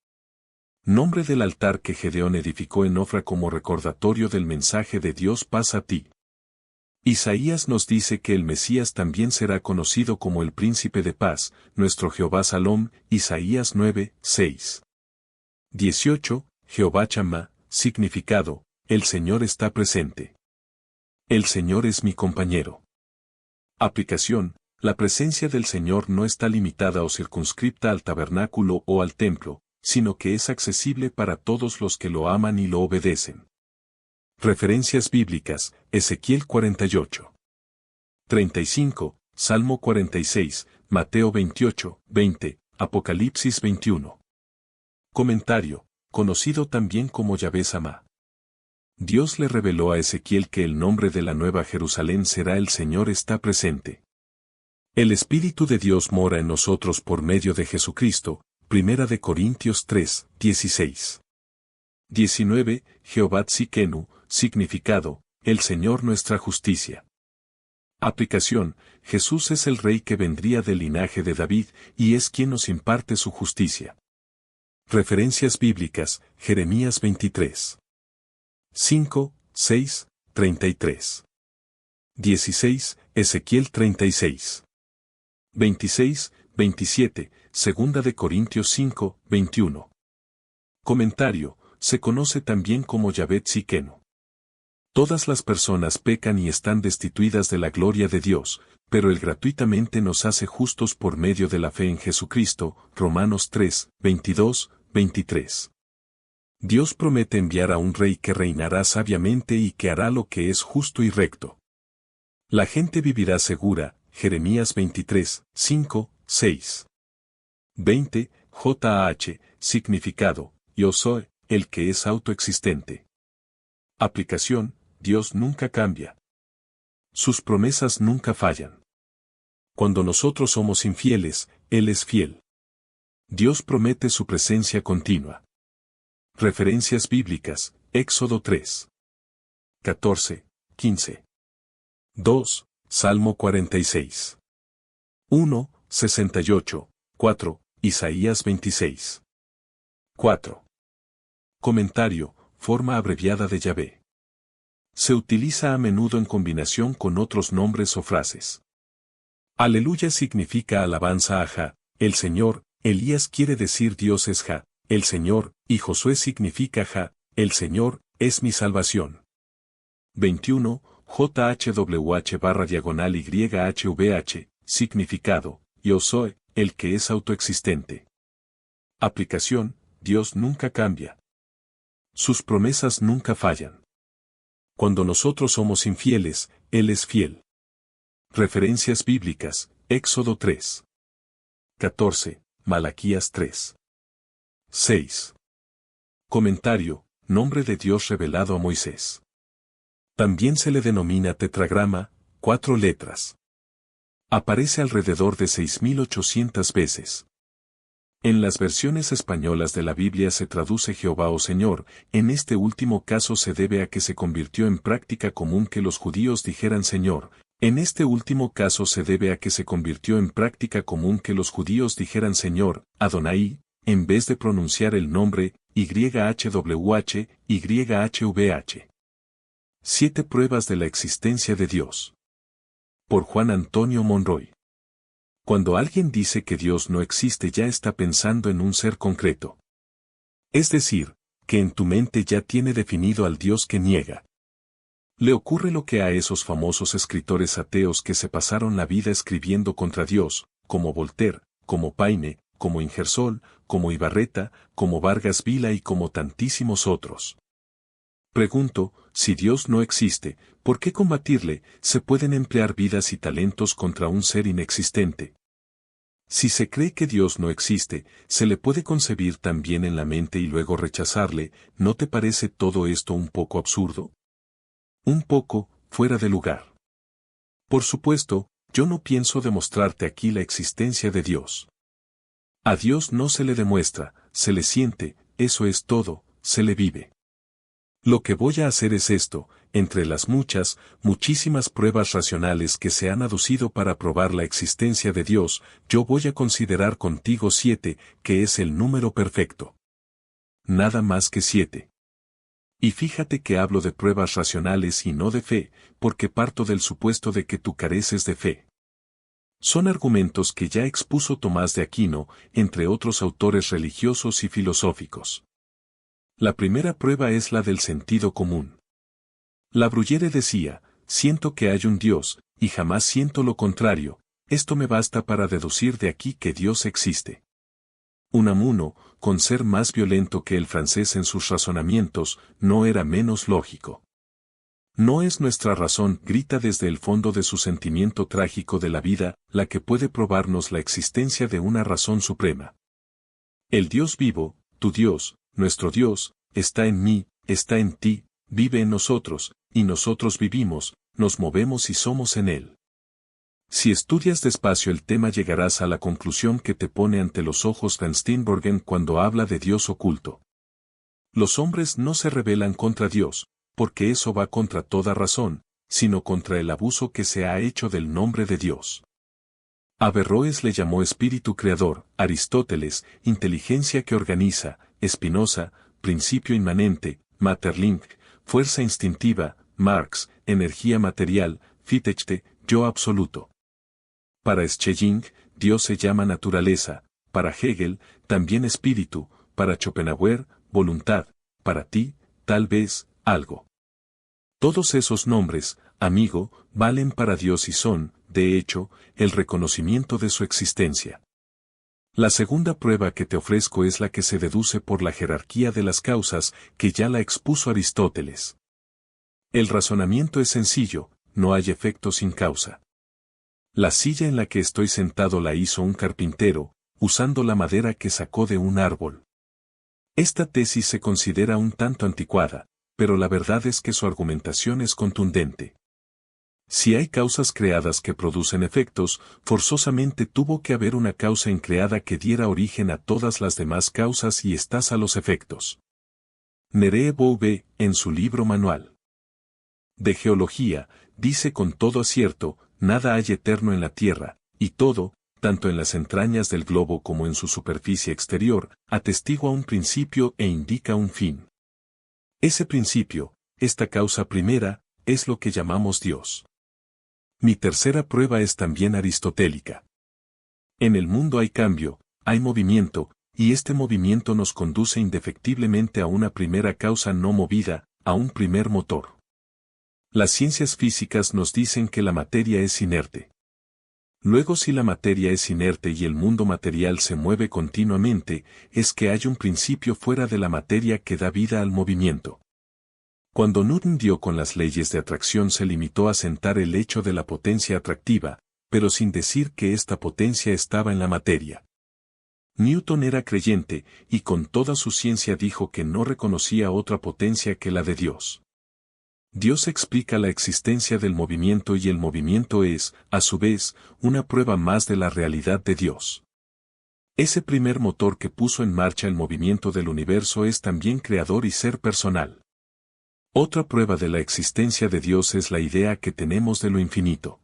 Nombre del altar que Gedeón edificó en Ofra como recordatorio del mensaje de Dios paz a ti. Isaías nos dice que el Mesías también será conocido como el Príncipe de Paz, nuestro Jehová Salom, Isaías 9, 6. 18, Jehová Chamá, significado, el Señor está presente. El Señor es mi compañero. Aplicación, la presencia del Señor no está limitada o circunscripta al tabernáculo o al templo, sino que es accesible para todos los que lo aman y lo obedecen. Referencias bíblicas, Ezequiel 48. 35, Salmo 46, Mateo 28, 20, Apocalipsis 21. Comentario, conocido también como Yahvé Samá. Dios le reveló a Ezequiel que el nombre de la nueva Jerusalén será el Señor está presente. El Espíritu de Dios mora en nosotros por medio de Jesucristo, 1 Corintios 3, 16. 19, Jehová Tzidkenu, significado, el Señor nuestra justicia. Aplicación, Jesús es el Rey que vendría del linaje de David, y es quien nos imparte su justicia. Referencias bíblicas, Jeremías 23. 5, 6, 33. 16, Ezequiel 36. 26, 27, 2 Corintios 5, 21. Comentario, se conoce también como Yahvé Tzidkenu. Todas las personas pecan y están destituidas de la gloria de Dios, pero Él gratuitamente nos hace justos por medio de la fe en Jesucristo, Romanos 3, 22, 23. Dios promete enviar a un rey que reinará sabiamente y que hará lo que es justo y recto. La gente vivirá segura, Jeremías 23, 5, 6. 20, JH, significado, yo soy, el que es autoexistente. Aplicación, Dios nunca cambia. Sus promesas nunca fallan. Cuando nosotros somos infieles, Él es fiel. Dios promete su presencia continua. Referencias bíblicas, Éxodo 3. 14, 15. 2, Salmo 46. 1, 68, 4, Isaías 26. 4. Comentario, forma abreviada de Yahvé. Se utiliza a menudo en combinación con otros nombres o frases. Aleluya significa alabanza a Jah, el Señor. Elías quiere decir Dios es Jah, el Señor, y Josué significa Jah, el Señor, es mi salvación. 21. JHWH/YHVH, significado, Yo soy, el que es autoexistente. Aplicación, Dios nunca cambia. Sus promesas nunca fallan. Cuando nosotros somos infieles, Él es fiel. Referencias bíblicas, Éxodo 3. 14, Malaquías 3. 6. Comentario, nombre de Dios revelado a Moisés. También se le denomina tetragrama, 4 letras. Aparece alrededor de 6.800 veces. En las versiones españolas de la Biblia se traduce Jehová o Señor. En este último caso se debe a que se convirtió en práctica común que los judíos dijeran Señor. En este último caso se debe a que se convirtió en práctica común que los judíos dijeran Señor, Adonai, en vez de pronunciar el nombre, YHWH, YHVH. 7 pruebas de la existencia de Dios. Por Juan Antonio Monroy. Cuando alguien dice que Dios no existe ya está pensando en un ser concreto. Es decir, que en tu mente ya tiene definido al Dios que niega. Le ocurre lo que a esos famosos escritores ateos que se pasaron la vida escribiendo contra Dios, como Voltaire, como Paine, como Ingersoll, como Ibarreta, como Vargas Vila y como tantísimos otros. Pregunto, si Dios no existe, ¿por qué combatirle? Se pueden emplear vidas y talentos contra un ser inexistente. Si se cree que Dios no existe, se le puede concebir también en la mente y luego rechazarle. ¿No te parece todo esto un poco absurdo? Un poco, fuera de lugar. Por supuesto, yo no pienso demostrarte aquí la existencia de Dios. A Dios no se le demuestra, se le siente, eso es todo, se le vive. Lo que voy a hacer es esto, entre las muchísimas pruebas racionales que se han aducido para probar la existencia de Dios, yo voy a considerar contigo 7, que es el número perfecto. Nada más que 7. Y fíjate que hablo de pruebas racionales y no de fe, porque parto del supuesto de que tú careces de fe. Son argumentos que ya expuso Tomás de Aquino, entre otros autores religiosos y filosóficos. La primera prueba es la del sentido común. La Bruyère decía, siento que hay un Dios, y jamás siento lo contrario, esto me basta para deducir de aquí que Dios existe. Unamuno, con ser más violento que el francés en sus razonamientos, no era menos lógico. No es nuestra razón, grita desde el fondo de su sentimiento trágico de la vida, la que puede probarnos la existencia de una razón suprema. El Dios vivo, tu Dios, nuestro Dios, está en mí, está en ti, vive en nosotros, y nosotros vivimos, nos movemos y somos en Él. Si estudias despacio el tema llegarás a la conclusión que te pone ante los ojos Van Steenborgen cuando habla de Dios oculto. Los hombres no se rebelan contra Dios, porque eso va contra toda razón, sino contra el abuso que se ha hecho del nombre de Dios. Averroes le llamó espíritu creador, Aristóteles, inteligencia que organiza, Spinoza, principio inmanente, Maeterlinck, fuerza instintiva, Marx, energía material, Fichte, yo absoluto. Para Schelling, Dios se llama naturaleza, para Hegel, también espíritu, para Schopenhauer, voluntad, para ti, tal vez, algo. Todos esos nombres, amigo, valen para Dios y son, de hecho, el reconocimiento de su existencia. La segunda prueba que te ofrezco es la que se deduce por la jerarquía de las causas, que ya la expuso Aristóteles. El razonamiento es sencillo, no hay efecto sin causa. La silla en la que estoy sentado la hizo un carpintero, usando la madera que sacó de un árbol. Esta tesis se considera un tanto anticuada, pero la verdad es que su argumentación es contundente. Si hay causas creadas que producen efectos, forzosamente tuvo que haber una causa increada que diera origen a todas las demás causas y estas a los efectos. Nerée Bouvet, en su libro Manual de Geología, dice con todo acierto, nada hay eterno en la Tierra, y todo, tanto en las entrañas del globo como en su superficie exterior, atestigua un principio e indica un fin. Ese principio, esta causa primera, es lo que llamamos Dios. Mi tercera prueba es también aristotélica. En el mundo hay cambio, hay movimiento, y este movimiento nos conduce indefectiblemente a una primera causa no movida, a un primer motor. Las ciencias físicas nos dicen que la materia es inerte. Luego, si la materia es inerte y el mundo material se mueve continuamente, es que hay un principio fuera de la materia que da vida al movimiento. Cuando Newton dio con las leyes de atracción se limitó a sentar el hecho de la potencia atractiva, pero sin decir que esta potencia estaba en la materia. Newton era creyente, y con toda su ciencia dijo que no reconocía otra potencia que la de Dios. Dios explica la existencia del movimiento y el movimiento es, a su vez, una prueba más de la realidad de Dios. Ese primer motor que puso en marcha el movimiento del universo es también creador y ser personal. Otra prueba de la existencia de Dios es la idea que tenemos de lo infinito.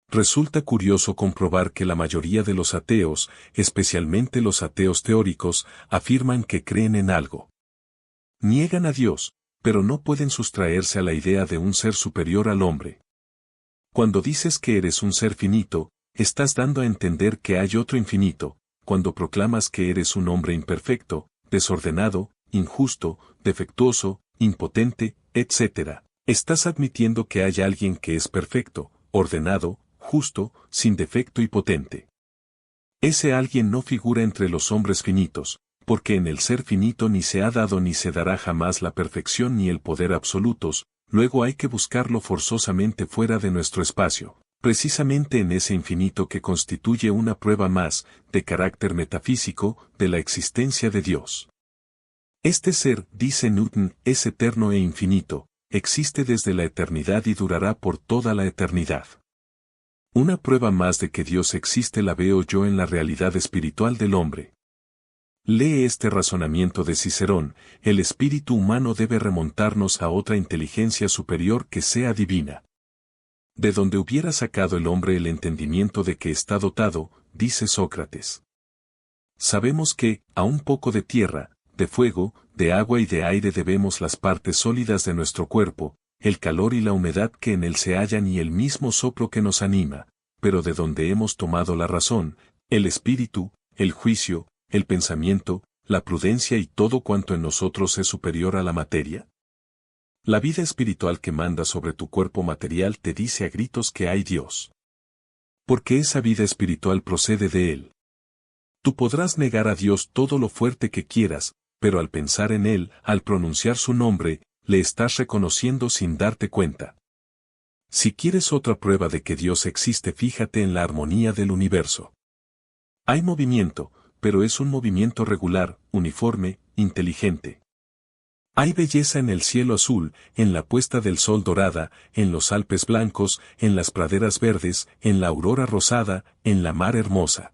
Resulta curioso comprobar que la mayoría de los ateos, especialmente los ateos teóricos, afirman que creen en algo. Niegan a Dios, pero no pueden sustraerse a la idea de un ser superior al hombre. Cuando dices que eres un ser finito, estás dando a entender que hay otro infinito. Cuando proclamas que eres un hombre imperfecto, desordenado, injusto, defectuoso, impotente, etc., estás admitiendo que hay alguien que es perfecto, ordenado, justo, sin defecto y potente. Ese alguien no figura entre los hombres finitos, porque en el ser finito ni se ha dado ni se dará jamás la perfección ni el poder absolutos, luego hay que buscarlo forzosamente fuera de nuestro espacio, precisamente en ese infinito que constituye una prueba más, de carácter metafísico, de la existencia de Dios. Este ser, dice Newton, es eterno e infinito, existe desde la eternidad y durará por toda la eternidad. Una prueba más de que Dios existe la veo yo en la realidad espiritual del hombre. Lee este razonamiento de Cicerón: el espíritu humano debe remontarnos a otra inteligencia superior que sea divina. De donde hubiera sacado el hombre el entendimiento de que está dotado, dice Sócrates. Sabemos que, a un poco de tierra, de fuego, de agua y de aire debemos las partes sólidas de nuestro cuerpo, el calor y la humedad que en él se hallan y el mismo soplo que nos anima, pero de donde hemos tomado la razón, el espíritu, el juicio, el pensamiento, la prudencia y todo cuanto en nosotros es superior a la materia. La vida espiritual que manda sobre tu cuerpo material te dice a gritos que hay Dios. Porque esa vida espiritual procede de Él. Tú podrás negar a Dios todo lo fuerte que quieras, pero al pensar en Él, al pronunciar su nombre, le estás reconociendo sin darte cuenta. Si quieres otra prueba de que Dios existe, fíjate en la armonía del universo. Hay movimiento, pero es un movimiento regular, uniforme, inteligente. Hay belleza en el cielo azul, en la puesta del sol dorada, en los Alpes blancos, en las praderas verdes, en la aurora rosada, en la mar hermosa.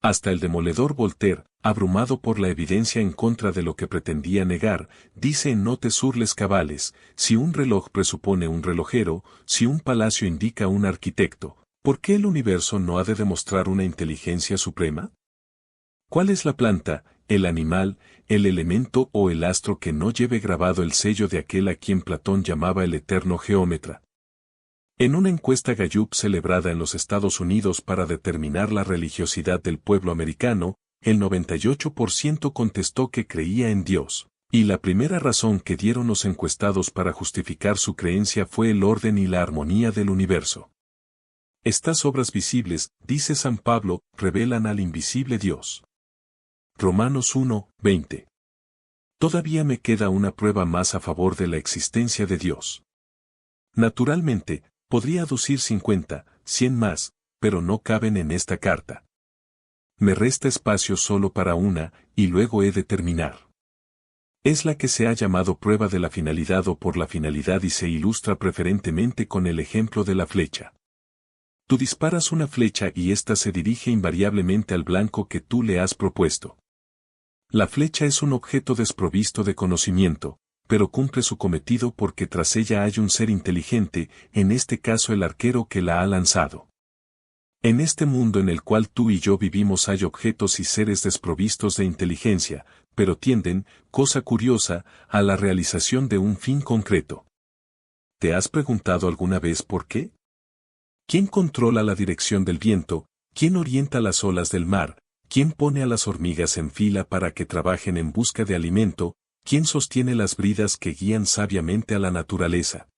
Hasta el demoledor Voltaire, abrumado por la evidencia en contra de lo que pretendía negar, dice en Notes sur les Cabales: si un reloj presupone un relojero, si un palacio indica un arquitecto, ¿por qué el universo no ha de demostrar una inteligencia suprema? ¿Cuál es la planta, el animal, el elemento o el astro que no lleve grabado el sello de aquel a quien Platón llamaba el eterno geómetra? En una encuesta Gallup celebrada en los Estados Unidos para determinar la religiosidad del pueblo americano, el 98% contestó que creía en Dios, y la primera razón que dieron los encuestados para justificar su creencia fue el orden y la armonía del universo. Estas obras visibles, dice San Pablo, revelan al invisible Dios. Romanos 1, 20. Todavía me queda una prueba más a favor de la existencia de Dios. Naturalmente, podría aducir 50, 100 más, pero no caben en esta carta. Me resta espacio solo para una, y luego he de terminar. Es la que se ha llamado prueba de la finalidad o por la finalidad y se ilustra preferentemente con el ejemplo de la flecha. Tú disparas una flecha y ésta se dirige invariablemente al blanco que tú le has propuesto. La flecha es un objeto desprovisto de conocimiento, pero cumple su cometido porque tras ella hay un ser inteligente, en este caso el arquero que la ha lanzado. En este mundo en el cual tú y yo vivimos hay objetos y seres desprovistos de inteligencia, pero tienden, cosa curiosa, a la realización de un fin concreto. ¿Te has preguntado alguna vez por qué? ¿Quién controla la dirección del viento? ¿Quién orienta las olas del mar? ¿Quién pone a las hormigas en fila para que trabajen en busca de alimento? ¿Quién sostiene las bridas que guían sabiamente a la naturaleza?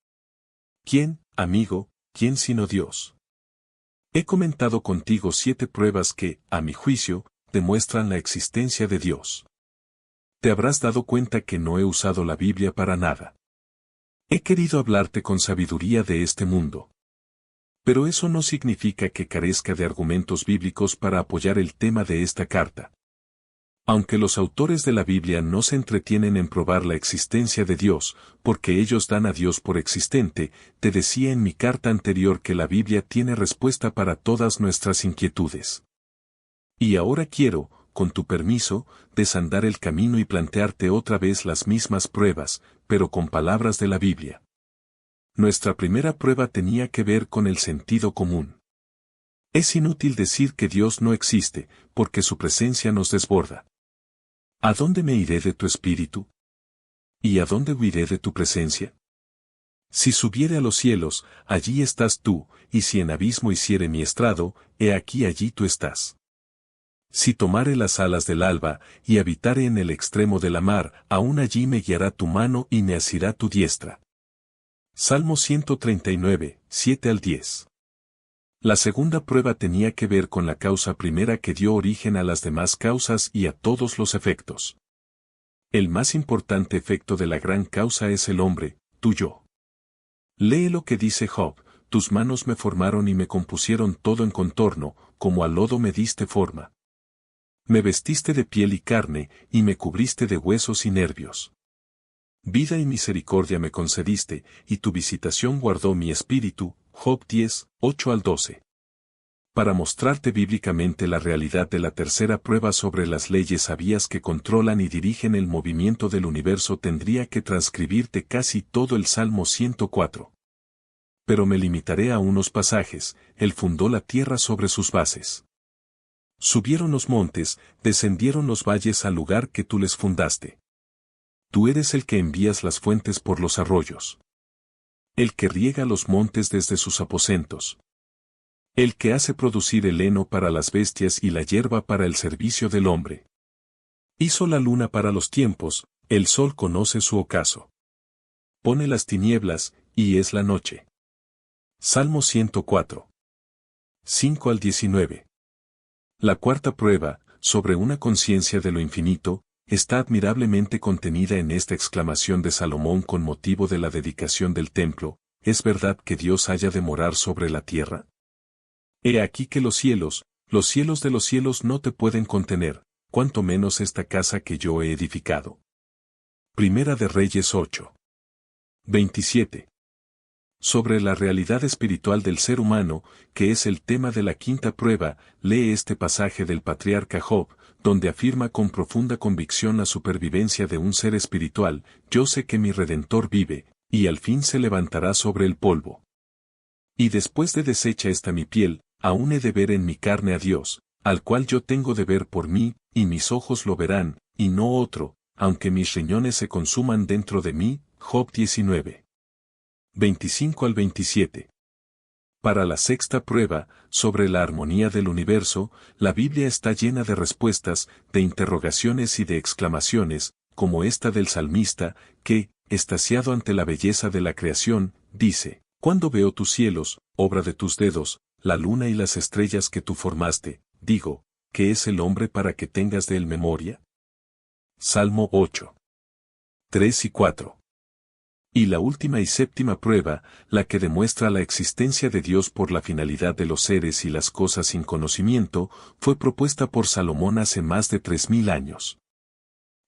¿Quién, amigo, quién sino Dios? He comentado contigo 7 pruebas que, a mi juicio, demuestran la existencia de Dios. Te habrás dado cuenta que no he usado la Biblia para nada. He querido hablarte con sabiduría de este mundo. Pero eso no significa que carezca de argumentos bíblicos para apoyar el tema de esta carta. Aunque los autores de la Biblia no se entretienen en probar la existencia de Dios, porque ellos dan a Dios por existente, te decía en mi carta anterior que la Biblia tiene respuesta para todas nuestras inquietudes. Y ahora quiero, con tu permiso, desandar el camino y plantearte otra vez las mismas pruebas, pero con palabras de la Biblia. Nuestra primera prueba tenía que ver con el sentido común. Es inútil decir que Dios no existe, porque su presencia nos desborda. ¿A dónde me iré de tu espíritu? ¿Y a dónde huiré de tu presencia? Si subiere a los cielos, allí estás tú, y si en abismo hiciere mi estrado, he aquí allí tú estás. Si tomare las alas del alba, y habitare en el extremo de la mar, aún allí me guiará tu mano y me asirá tu diestra. Salmo 139, 7 al 10. La segunda prueba tenía que ver con la causa primera que dio origen a las demás causas y a todos los efectos. El más importante efecto de la gran causa es el hombre, tu yo. Lee lo que dice Job: tus manos me formaron y me compusieron todo en contorno, como al lodo me diste forma. Me vestiste de piel y carne, y me cubriste de huesos y nervios. Vida y misericordia me concediste, y tu visitación guardó mi espíritu. Job 10, 8 al 12. Para mostrarte bíblicamente la realidad de la tercera prueba sobre las leyes sabias que controlan y dirigen el movimiento del universo, tendría que transcribirte casi todo el Salmo 104. Pero me limitaré a unos pasajes. Él fundó la tierra sobre sus bases. Subieron los montes, descendieron los valles al lugar que tú les fundaste. Tú eres el que envías las fuentes por los arroyos. El que riega los montes desde sus aposentos. El que hace producir el heno para las bestias y la hierba para el servicio del hombre. Hizo la luna para los tiempos, el sol conoce su ocaso. Pone las tinieblas, y es la noche. Salmo 104. 5 al 19. La cuarta prueba, sobre una conciencia de lo infinito, está admirablemente contenida en esta exclamación de Salomón con motivo de la dedicación del templo: ¿es verdad que Dios haya de morar sobre la tierra? He aquí que los cielos de los cielos no te pueden contener, cuanto menos esta casa que yo he edificado. Primera de Reyes 8. 27. Sobre la realidad espiritual del ser humano, que es el tema de la quinta prueba, lee este pasaje del patriarca Job, donde afirma con profunda convicción la supervivencia de un ser espiritual: yo sé que mi Redentor vive, y al fin se levantará sobre el polvo. Y después de deshecha esta mi piel, aún he de ver en mi carne a Dios, al cual yo tengo de ver por mí, y mis ojos lo verán, y no otro, aunque mis riñones se consuman dentro de mí. Job 19. 25 al 27. Para la sexta prueba, sobre la armonía del universo, la Biblia está llena de respuestas, de interrogaciones y de exclamaciones, como esta del salmista, que, extasiado ante la belleza de la creación, dice: cuando veo tus cielos, obra de tus dedos, la luna y las estrellas que tú formaste, digo, ¿qué es el hombre para que tengas de él memoria? Salmo 8. 3 y 4. Y la última y séptima prueba, la que demuestra la existencia de Dios por la finalidad de los seres y las cosas sin conocimiento, fue propuesta por Salomón hace más de 3000 años.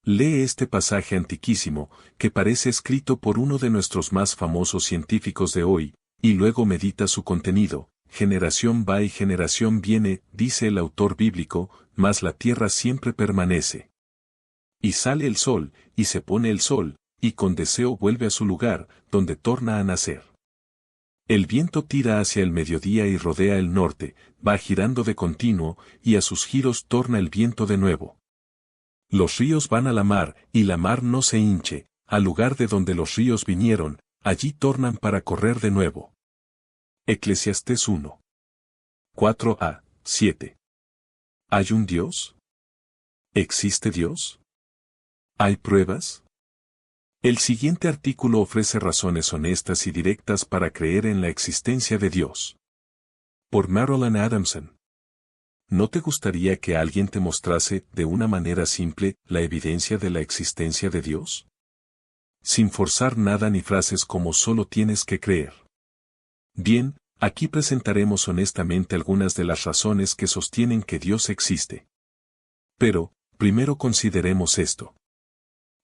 Lee este pasaje antiquísimo, que parece escrito por uno de nuestros más famosos científicos de hoy, y luego medita su contenido. Generación va y generación viene, dice el autor bíblico, mas la tierra siempre permanece. Y sale el sol, y se pone el sol, y con deseo vuelve a su lugar, donde torna a nacer. El viento tira hacia el mediodía y rodea el norte, va girando de continuo, y a sus giros torna el viento de nuevo. Los ríos van a la mar, y la mar no se hinche, al lugar de donde los ríos vinieron, allí tornan para correr de nuevo. Eclesiastés 1. 4 a 7. ¿Hay un Dios? ¿Existe Dios? ¿Hay pruebas? El siguiente artículo ofrece razones honestas y directas para creer en la existencia de Dios. Por Marilyn Adamson. ¿No te gustaría que alguien te mostrase, de una manera simple, la evidencia de la existencia de Dios? Sin forzar nada ni frases como solo tienes que creer. Bien, aquí presentaremos honestamente algunas de las razones que sostienen que Dios existe. Pero, primero consideremos esto.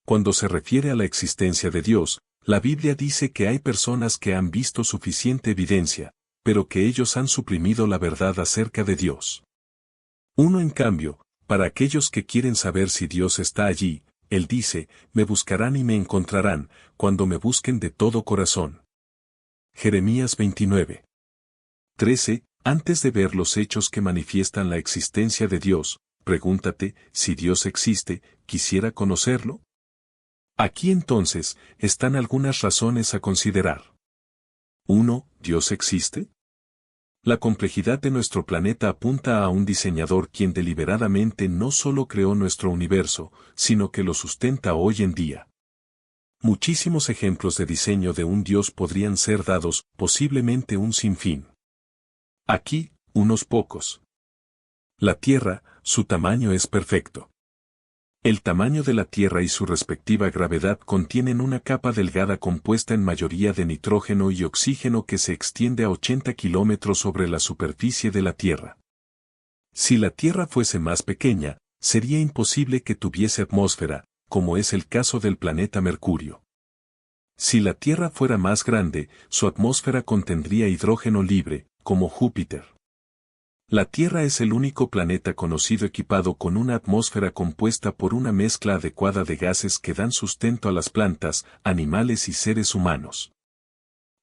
Cuando se refiere a la existencia de Dios, la Biblia dice que hay personas que han visto suficiente evidencia, pero que ellos han suprimido la verdad acerca de Dios. Uno en cambio, para aquellos que quieren saber si Dios está allí, Él dice, me buscarán y me encontrarán, cuando me busquen de todo corazón. Jeremías 29. 13. Antes de ver los hechos que manifiestan la existencia de Dios, pregúntate, si Dios existe, ¿quisiera conocerlo? Aquí entonces, están algunas razones a considerar. 1. ¿Dios existe? La complejidad de nuestro planeta apunta a un diseñador quien deliberadamente no solo creó nuestro universo, sino que lo sustenta hoy en día. Muchísimos ejemplos de diseño de un Dios podrían ser dados, posiblemente un sinfín. Aquí, unos pocos. La Tierra, su tamaño es perfecto. El tamaño de la Tierra y su respectiva gravedad contienen una capa delgada compuesta en mayoría de nitrógeno y oxígeno que se extiende a 80 kilómetros sobre la superficie de la Tierra. Si la Tierra fuese más pequeña, sería imposible que tuviese atmósfera, como es el caso del planeta Mercurio. Si la Tierra fuera más grande, su atmósfera contendría hidrógeno libre, como Júpiter. La Tierra es el único planeta conocido equipado con una atmósfera compuesta por una mezcla adecuada de gases que dan sustento a las plantas, animales y seres humanos.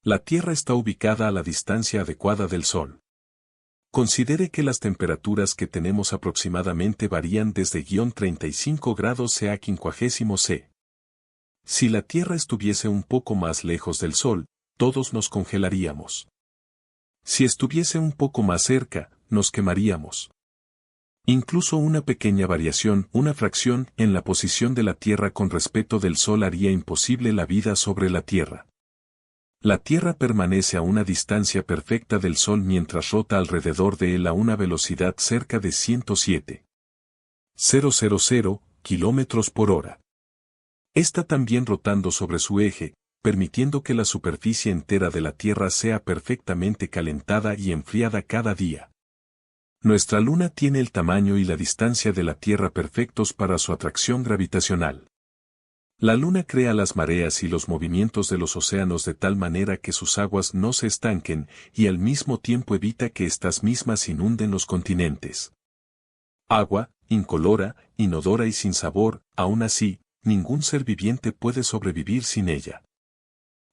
La Tierra está ubicada a la distancia adecuada del Sol. Considere que las temperaturas que tenemos aproximadamente varían desde -35 grados C a 50 C. Si la Tierra estuviese un poco más lejos del Sol, todos nos congelaríamos. Si estuviese un poco más cerca, nos quemaríamos. Incluso una pequeña variación, una fracción, en la posición de la Tierra con respecto del Sol haría imposible la vida sobre la Tierra. La Tierra permanece a una distancia perfecta del Sol mientras rota alrededor de él a una velocidad cerca de 107,000 kilómetros por hora. Está también rotando sobre su eje, permitiendo que la superficie entera de la Tierra sea perfectamente calentada y enfriada cada día. Nuestra Luna tiene el tamaño y la distancia de la Tierra perfectos para su atracción gravitacional. La Luna crea las mareas y los movimientos de los océanos de tal manera que sus aguas no se estanquen y al mismo tiempo evita que estas mismas inunden los continentes. Agua, incolora, inodora y sin sabor, aún así, ningún ser viviente puede sobrevivir sin ella.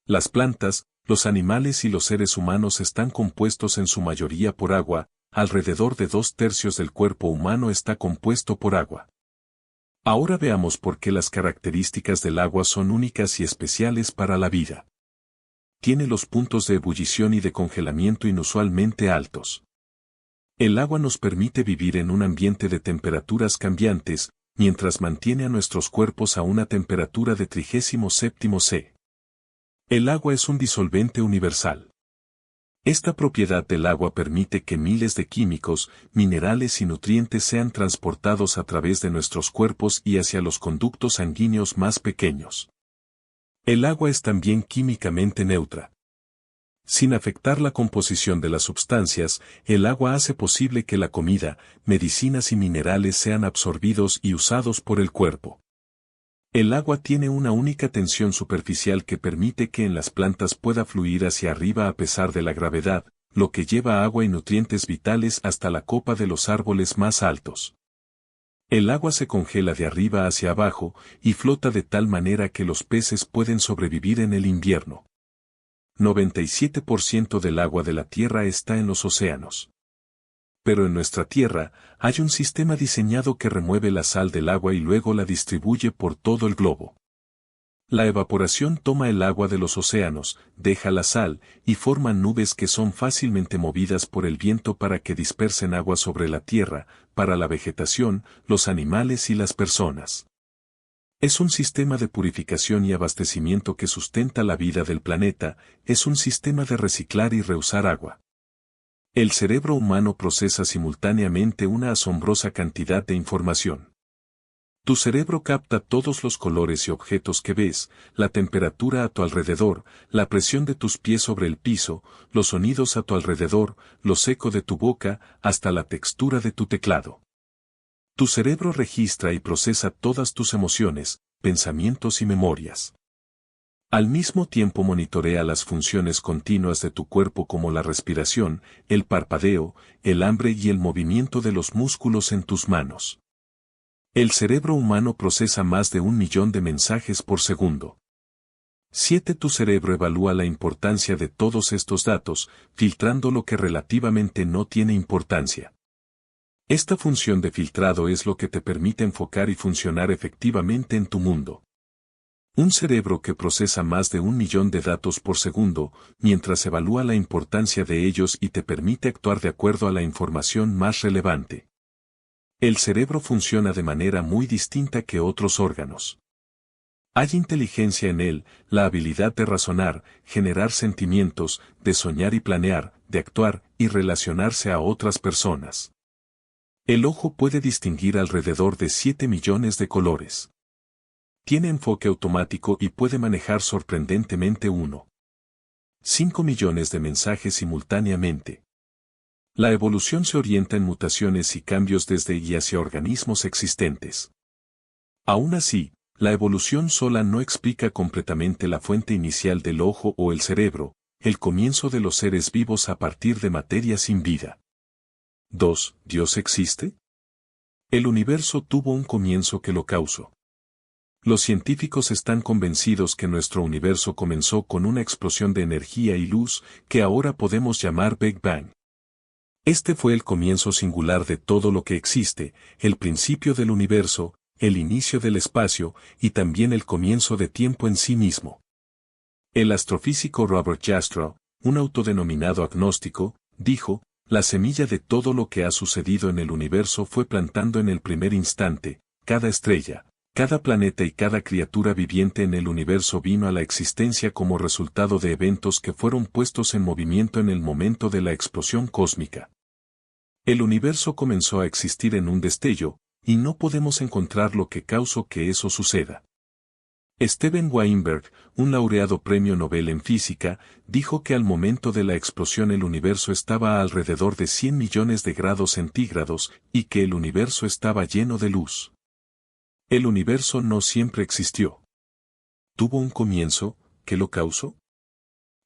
Las plantas, los animales y los seres humanos están compuestos en su mayoría por agua, alrededor de 2/3 del cuerpo humano está compuesto por agua. Ahora veamos por qué las características del agua son únicas y especiales para la vida. Tiene los puntos de ebullición y de congelamiento inusualmente altos. El agua nos permite vivir en un ambiente de temperaturas cambiantes, mientras mantiene a nuestros cuerpos a una temperatura de 37 C. El agua es un disolvente universal. Esta propiedad del agua permite que miles de químicos, minerales y nutrientes sean transportados a través de nuestros cuerpos y hacia los conductos sanguíneos más pequeños. El agua es también químicamente neutra. Sin afectar la composición de las sustancias, el agua hace posible que la comida, medicinas y minerales sean absorbidos y usados por el cuerpo. El agua tiene una única tensión superficial que permite que en las plantas pueda fluir hacia arriba a pesar de la gravedad, lo que lleva agua y nutrientes vitales hasta la copa de los árboles más altos. El agua se congela de arriba hacia abajo y flota de tal manera que los peces pueden sobrevivir en el invierno. 97% del agua de la Tierra está en los océanos. Pero en nuestra Tierra, hay un sistema diseñado que remueve la sal del agua y luego la distribuye por todo el globo. La evaporación toma el agua de los océanos, deja la sal, y forma nubes que son fácilmente movidas por el viento para que dispersen agua sobre la tierra, para la vegetación, los animales y las personas. Es un sistema de purificación y abastecimiento que sustenta la vida del planeta, es un sistema de reciclar y reusar agua. El cerebro humano procesa simultáneamente una asombrosa cantidad de información. Tu cerebro capta todos los colores y objetos que ves, la temperatura a tu alrededor, la presión de tus pies sobre el piso, los sonidos a tu alrededor, lo seco de tu boca, hasta la textura de tu teclado. Tu cerebro registra y procesa todas tus emociones, pensamientos y memorias. Al mismo tiempo monitorea las funciones continuas de tu cuerpo como la respiración, el parpadeo, el hambre y el movimiento de los músculos en tus manos. El cerebro humano procesa más de 1.000.000 de mensajes por segundo. 7. Tu cerebro evalúa la importancia de todos estos datos, filtrando lo que relativamente no tiene importancia. Esta función de filtrado es lo que te permite enfocar y funcionar efectivamente en tu mundo. Un cerebro que procesa más de 1.000.000 de datos por segundo, mientras evalúa la importancia de ellos y te permite actuar de acuerdo a la información más relevante. El cerebro funciona de manera muy distinta que otros órganos. Hay inteligencia en él, la habilidad de razonar, generar sentimientos, de soñar y planear, de actuar y relacionarse a otras personas. El ojo puede distinguir alrededor de 7 millones de colores. Tiene enfoque automático y puede manejar sorprendentemente 1,5 millones de mensajes simultáneamente. La evolución se orienta en mutaciones y cambios desde y hacia organismos existentes. Aún así, la evolución sola no explica completamente la fuente inicial del ojo o el cerebro, el comienzo de los seres vivos a partir de materia sin vida. 2. ¿Dios existe? El universo tuvo un comienzo que lo causó. Los científicos están convencidos que nuestro universo comenzó con una explosión de energía y luz que ahora podemos llamar Big Bang. Este fue el comienzo singular de todo lo que existe, el principio del universo, el inicio del espacio y también el comienzo de tiempo en sí mismo. El astrofísico Robert Jastrow, un autodenominado agnóstico, dijo, la semilla de todo lo que ha sucedido en el universo fue plantando en el primer instante, cada estrella, cada planeta y cada criatura viviente en el universo vino a la existencia como resultado de eventos que fueron puestos en movimiento en el momento de la explosión cósmica. El universo comenzó a existir en un destello, y no podemos encontrar lo que causó que eso suceda. Steven Weinberg, un laureado premio Nobel en física, dijo que al momento de la explosión el universo estaba a alrededor de 100 millones de grados centígrados y que el universo estaba lleno de luz. El universo no siempre existió. ¿Tuvo un comienzo, que lo causó?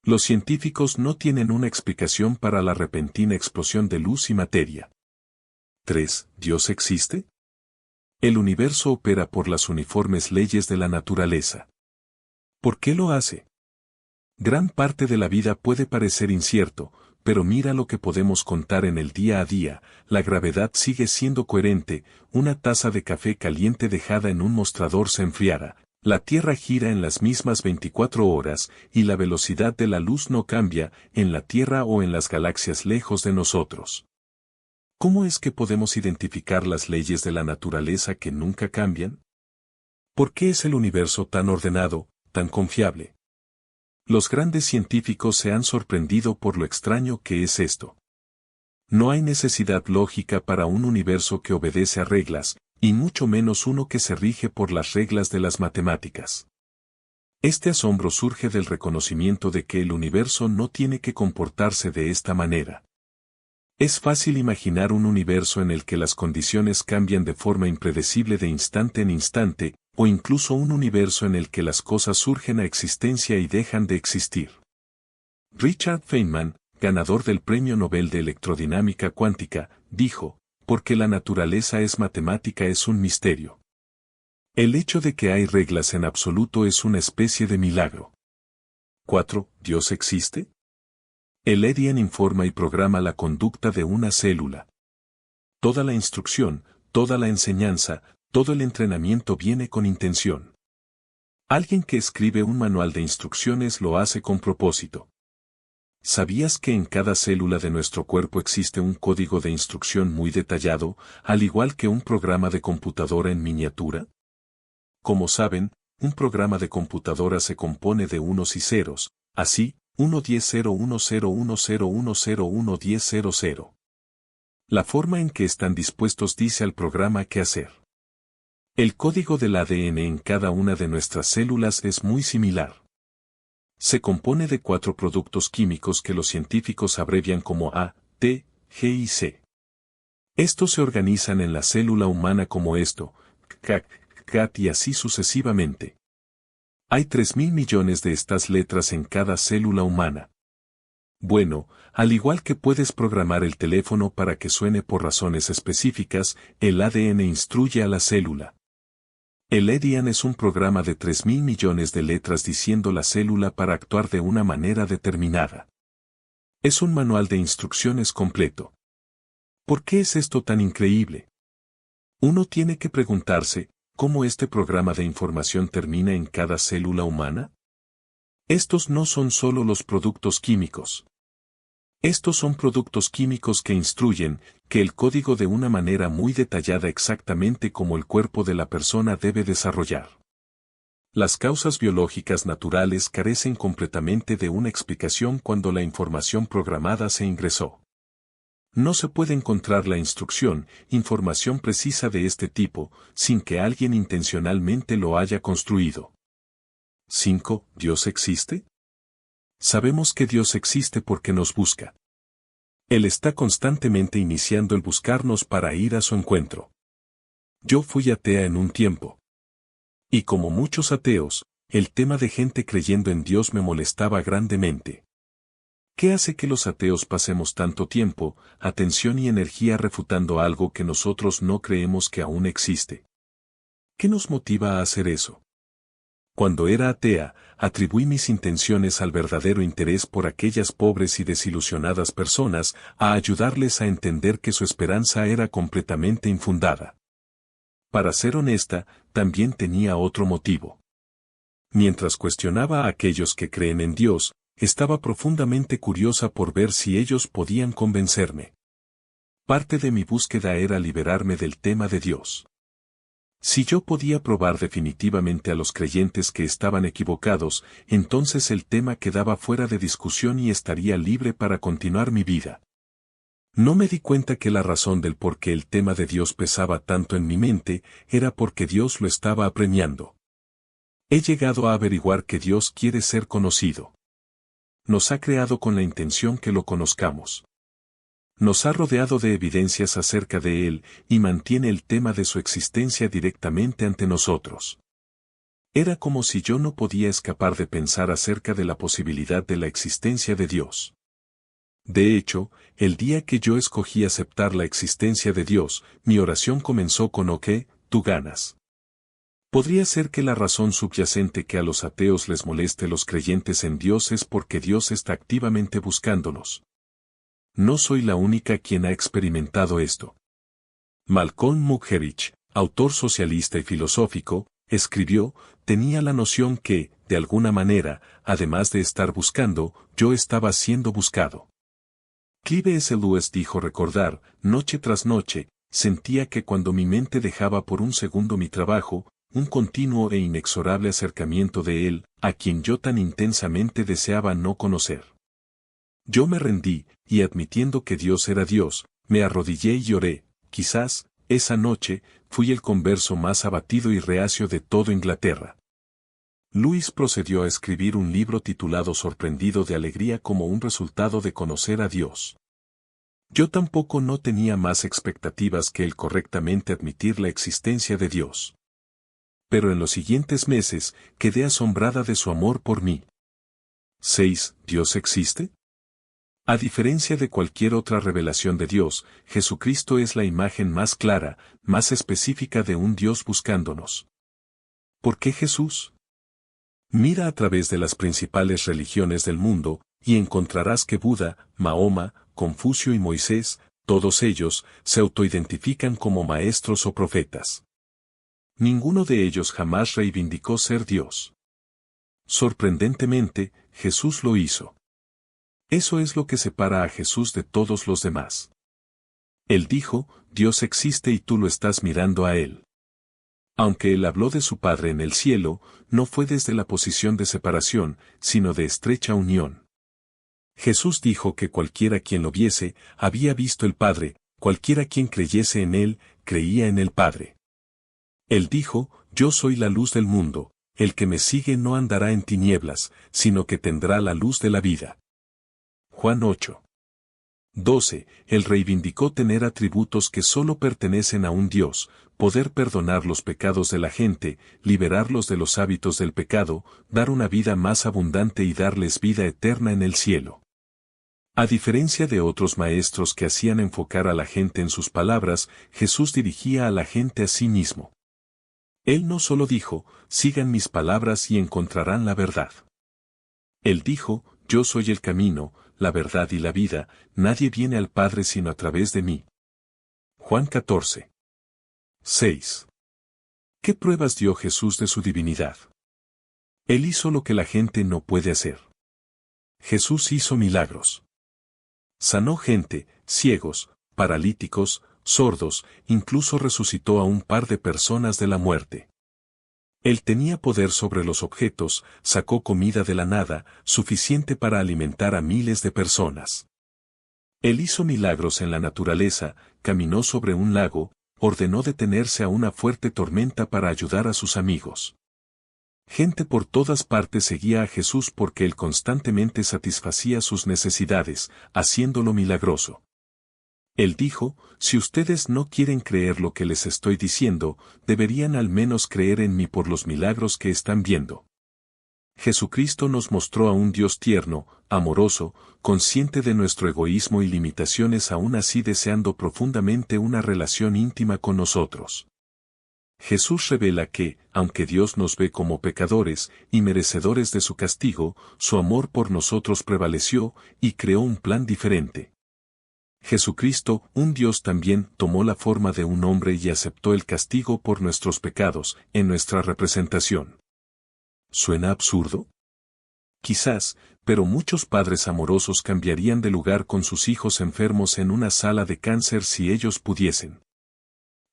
Los científicos no tienen una explicación para la repentina explosión de luz y materia. 3. ¿Dios existe? El universo opera por las uniformes leyes de la naturaleza. ¿Por qué lo hace? Gran parte de la vida puede parecer incierto, pero mira lo que podemos contar en el día a día, la gravedad sigue siendo coherente, una taza de café caliente dejada en un mostrador se enfriará. La Tierra gira en las mismas 24 horas, y la velocidad de la luz no cambia, en la Tierra o en las galaxias lejos de nosotros. ¿Cómo es que podemos identificar las leyes de la naturaleza que nunca cambian? ¿Por qué es el universo tan ordenado, tan confiable? Los grandes científicos se han sorprendido por lo extraño que es esto. No hay necesidad lógica para un universo que obedece a reglas, y mucho menos uno que se rige por las reglas de las matemáticas. Este asombro surge del reconocimiento de que el universo no tiene que comportarse de esta manera. Es fácil imaginar un universo en el que las condiciones cambian de forma impredecible de instante en instante, o incluso un universo en el que las cosas surgen a existencia y dejan de existir. Richard Feynman, ganador del Premio Nobel de Electrodinámica Cuántica, dijo, porque la naturaleza es matemática es un misterio. El hecho de que hay reglas en absoluto es una especie de milagro. 4. ¿Dios existe? El ADN informa y programa la conducta de una célula. Toda la instrucción, toda la enseñanza, todo el entrenamiento viene con intención. Alguien que escribe un manual de instrucciones lo hace con propósito. ¿Sabías que en cada célula de nuestro cuerpo existe un código de instrucción muy detallado, al igual que un programa de computadora en miniatura? Como saben, un programa de computadora se compone de unos y ceros, así, 110010101011000. La forma en que están dispuestos dice al programa qué hacer. El código del ADN en cada una de nuestras células es muy similar. Se compone de 4 productos químicos que los científicos abrevian como A, T, G y C. Estos se organizan en la célula humana como esto, CAC, CAT y así sucesivamente. Hay 3.000 millones de estas letras en cada célula humana. Bueno, al igual que puedes programar el teléfono para que suene por razones específicas, el ADN instruye a la célula. El EDIAN es un programa de 3.000 millones de letras diciendo la célula para actuar de una manera determinada. Es un manual de instrucciones completo. ¿Por qué es esto tan increíble? Uno tiene que preguntarse, ¿cómo este programa de información termina en cada célula humana? Estos no son solo los productos químicos. Estos son productos químicos que instruyen, que el código de una manera muy detallada exactamente como el cuerpo de la persona debe desarrollar. Las causas biológicas naturales carecen completamente de una explicación cuando la información programada se ingresó. No se puede encontrar la información precisa de este tipo, sin que alguien intencionalmente lo haya construido. 5. ¿Dios existe? Sabemos que Dios existe porque nos busca. Él está constantemente iniciando el buscarnos para ir a su encuentro. Yo fui atea en un tiempo. Y como muchos ateos, el tema de gente creyendo en Dios me molestaba grandemente. ¿Qué hace que los ateos pasemos tanto tiempo, atención y energía refutando algo que nosotros no creemos que aún existe? ¿Qué nos motiva a hacer eso? Cuando era atea, atribuí mis intenciones al verdadero interés por aquellas pobres y desilusionadas personas, a ayudarles a entender que su esperanza era completamente infundada. Para ser honesta, también tenía otro motivo. Mientras cuestionaba a aquellos que creen en Dios, estaba profundamente curiosa por ver si ellos podían convencerme. Parte de mi búsqueda era liberarme del tema de Dios. Si yo podía probar definitivamente a los creyentes que estaban equivocados, entonces el tema quedaba fuera de discusión y estaría libre para continuar mi vida. No me di cuenta que la razón del por qué el tema de Dios pesaba tanto en mi mente era porque Dios lo estaba apremiando. He llegado a averiguar que Dios quiere ser conocido. Nos ha creado con la intención que lo conozcamos. Nos ha rodeado de evidencias acerca de Él, y mantiene el tema de su existencia directamente ante nosotros. Era como si yo no podía escapar de pensar acerca de la posibilidad de la existencia de Dios. De hecho, el día que yo escogí aceptar la existencia de Dios, mi oración comenzó con «Ok, tú ganas». Podría ser que la razón subyacente que a los ateos les moleste los creyentes en Dios es porque Dios está activamente buscándonos. No soy la única quien ha experimentado esto. Malcolm Muggeridge, autor socialista y filosófico, escribió, tenía la noción que, de alguna manera, además de estar buscando, yo estaba siendo buscado. Clive S. Lewis dijo recordar, noche tras noche, sentía que cuando mi mente dejaba por un segundo mi trabajo, un continuo e inexorable acercamiento de Él, a quien yo tan intensamente deseaba no conocer. Yo me rendí, y admitiendo que Dios era Dios, me arrodillé y lloré. Quizás, esa noche, fui el converso más abatido y reacio de todo Inglaterra. Lewis procedió a escribir un libro titulado Sorprendido de alegría como un resultado de conocer a Dios. Yo tampoco no tenía más expectativas que el correctamente admitir la existencia de Dios. Pero en los siguientes meses, quedé asombrada de su amor por mí. 6. ¿Dios existe? A diferencia de cualquier otra revelación de Dios, Jesucristo es la imagen más clara, más específica de un Dios buscándonos. ¿Por qué Jesús? Mira a través de las principales religiones del mundo, y encontrarás que Buda, Mahoma, Confucio y Moisés, todos ellos, se autoidentifican como maestros o profetas. Ninguno de ellos jamás reivindicó ser Dios. Sorprendentemente, Jesús lo hizo. Eso es lo que separa a Jesús de todos los demás. Él dijo, Dios existe y tú lo estás mirando a Él. Aunque Él habló de su Padre en el cielo, no fue desde la posición de separación, sino de estrecha unión. Jesús dijo que cualquiera quien lo viese, había visto el Padre, cualquiera quien creyese en Él, creía en el Padre. Él dijo, Yo soy la luz del mundo, el que me sigue no andará en tinieblas, sino que tendrá la luz de la vida. Juan 8. 12. Él reivindicó tener atributos que solo pertenecen a un Dios, poder perdonar los pecados de la gente, liberarlos de los hábitos del pecado, dar una vida más abundante y darles vida eterna en el cielo. A diferencia de otros maestros que hacían enfocar a la gente en sus palabras, Jesús dirigía a la gente a sí mismo. Él no solo dijo, sigan mis palabras y encontrarán la verdad. Él dijo, yo soy el camino, la verdad y la vida, nadie viene al Padre sino a través de mí. Juan 14. 6. ¿Qué pruebas dio Jesús de su divinidad? Él hizo lo que la gente no puede hacer. Jesús hizo milagros. Sanó gente, ciegos, paralíticos, sordos, incluso resucitó a un par de personas de la muerte. Él tenía poder sobre los objetos, sacó comida de la nada, suficiente para alimentar a miles de personas. Él hizo milagros en la naturaleza, caminó sobre un lago, ordenó detenerse a una fuerte tormenta para ayudar a sus amigos. Gente por todas partes seguía a Jesús porque Él constantemente satisfacía sus necesidades, haciéndolo milagroso. Él dijo, si ustedes no quieren creer lo que les estoy diciendo, deberían al menos creer en mí por los milagros que están viendo. Jesucristo nos mostró a un Dios tierno, amoroso, consciente de nuestro egoísmo y limitaciones aún así deseando profundamente una relación íntima con nosotros. Jesús revela que, aunque Dios nos ve como pecadores y merecedores de su castigo, su amor por nosotros prevaleció y creó un plan diferente. Jesucristo, un Dios también, tomó la forma de un hombre y aceptó el castigo por nuestros pecados, en nuestra representación. ¿Suena absurdo? Quizás, pero muchos padres amorosos cambiarían de lugar con sus hijos enfermos en una sala de cáncer si ellos pudiesen.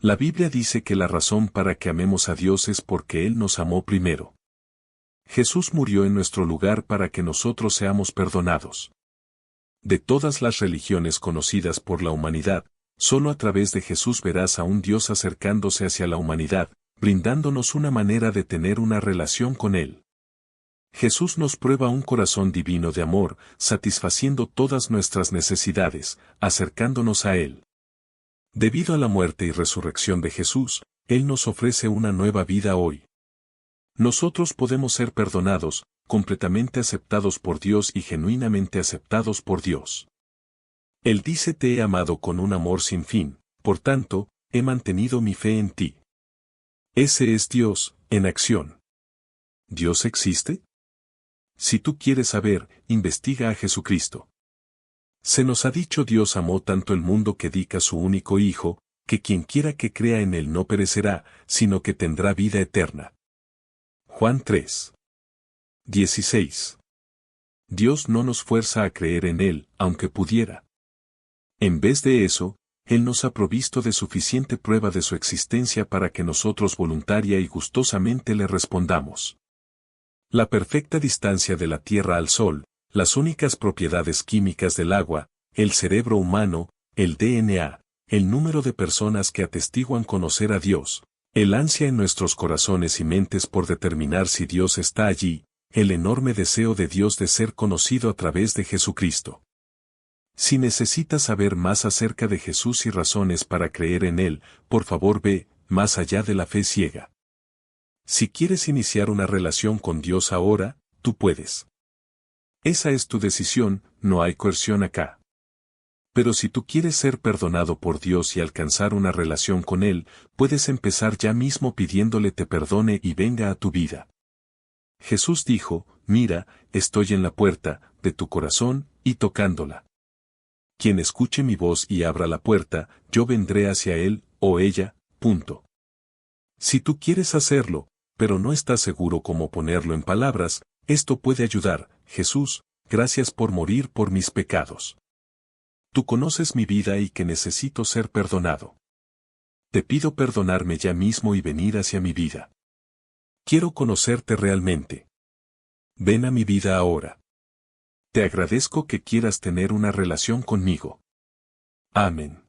La Biblia dice que la razón para que amemos a Dios es porque Él nos amó primero. Jesús murió en nuestro lugar para que nosotros seamos perdonados. De todas las religiones conocidas por la humanidad, solo a través de Jesús verás a un Dios acercándose hacia la humanidad, brindándonos una manera de tener una relación con Él. Jesús nos prueba un corazón divino de amor, satisfaciendo todas nuestras necesidades, acercándonos a Él. Debido a la muerte y resurrección de Jesús, Él nos ofrece una nueva vida hoy. Nosotros podemos ser perdonados, completamente aceptados por Dios y genuinamente aceptados por Dios. Él dice te he amado con un amor sin fin, por tanto, he mantenido mi fe en ti. Ese es Dios, en acción. ¿Dios existe? Si tú quieres saber, investiga a Jesucristo. Se nos ha dicho Dios amó tanto el mundo que dica su único Hijo, que quien quiera que crea en Él no perecerá, sino que tendrá vida eterna. Juan 3. 16. Dios no nos fuerza a creer en Él, aunque pudiera. En vez de eso, Él nos ha provisto de suficiente prueba de su existencia para que nosotros voluntaria y gustosamente le respondamos. La perfecta distancia de la Tierra al Sol, las únicas propiedades químicas del agua, el cerebro humano, el DNA, el número de personas que atestiguan conocer a Dios, el ansia en nuestros corazones y mentes por determinar si Dios está allí, el enorme deseo de Dios de ser conocido a través de Jesucristo. Si necesitas saber más acerca de Jesús y razones para creer en Él, por favor ve, más allá de la fe ciega. Si quieres iniciar una relación con Dios ahora, tú puedes. Esa es tu decisión, no hay coerción acá. Pero si tú quieres ser perdonado por Dios y alcanzar una relación con Él, puedes empezar ya mismo pidiéndole te perdone y venga a tu vida. Jesús dijo, mira, estoy en la puerta, de tu corazón, y tocándola. Quien escuche mi voz y abra la puerta, yo vendré hacia él, o ella, punto. Si tú quieres hacerlo, pero no estás seguro cómo ponerlo en palabras, Esto puede ayudar, Jesús, gracias por morir por mis pecados. Tú conoces mi vida y que necesito ser perdonado. Te pido perdonarme ya mismo y venir hacia mi vida. Quiero conocerte realmente. Ven a mi vida ahora. Te agradezco que quieras tener una relación conmigo. Amén.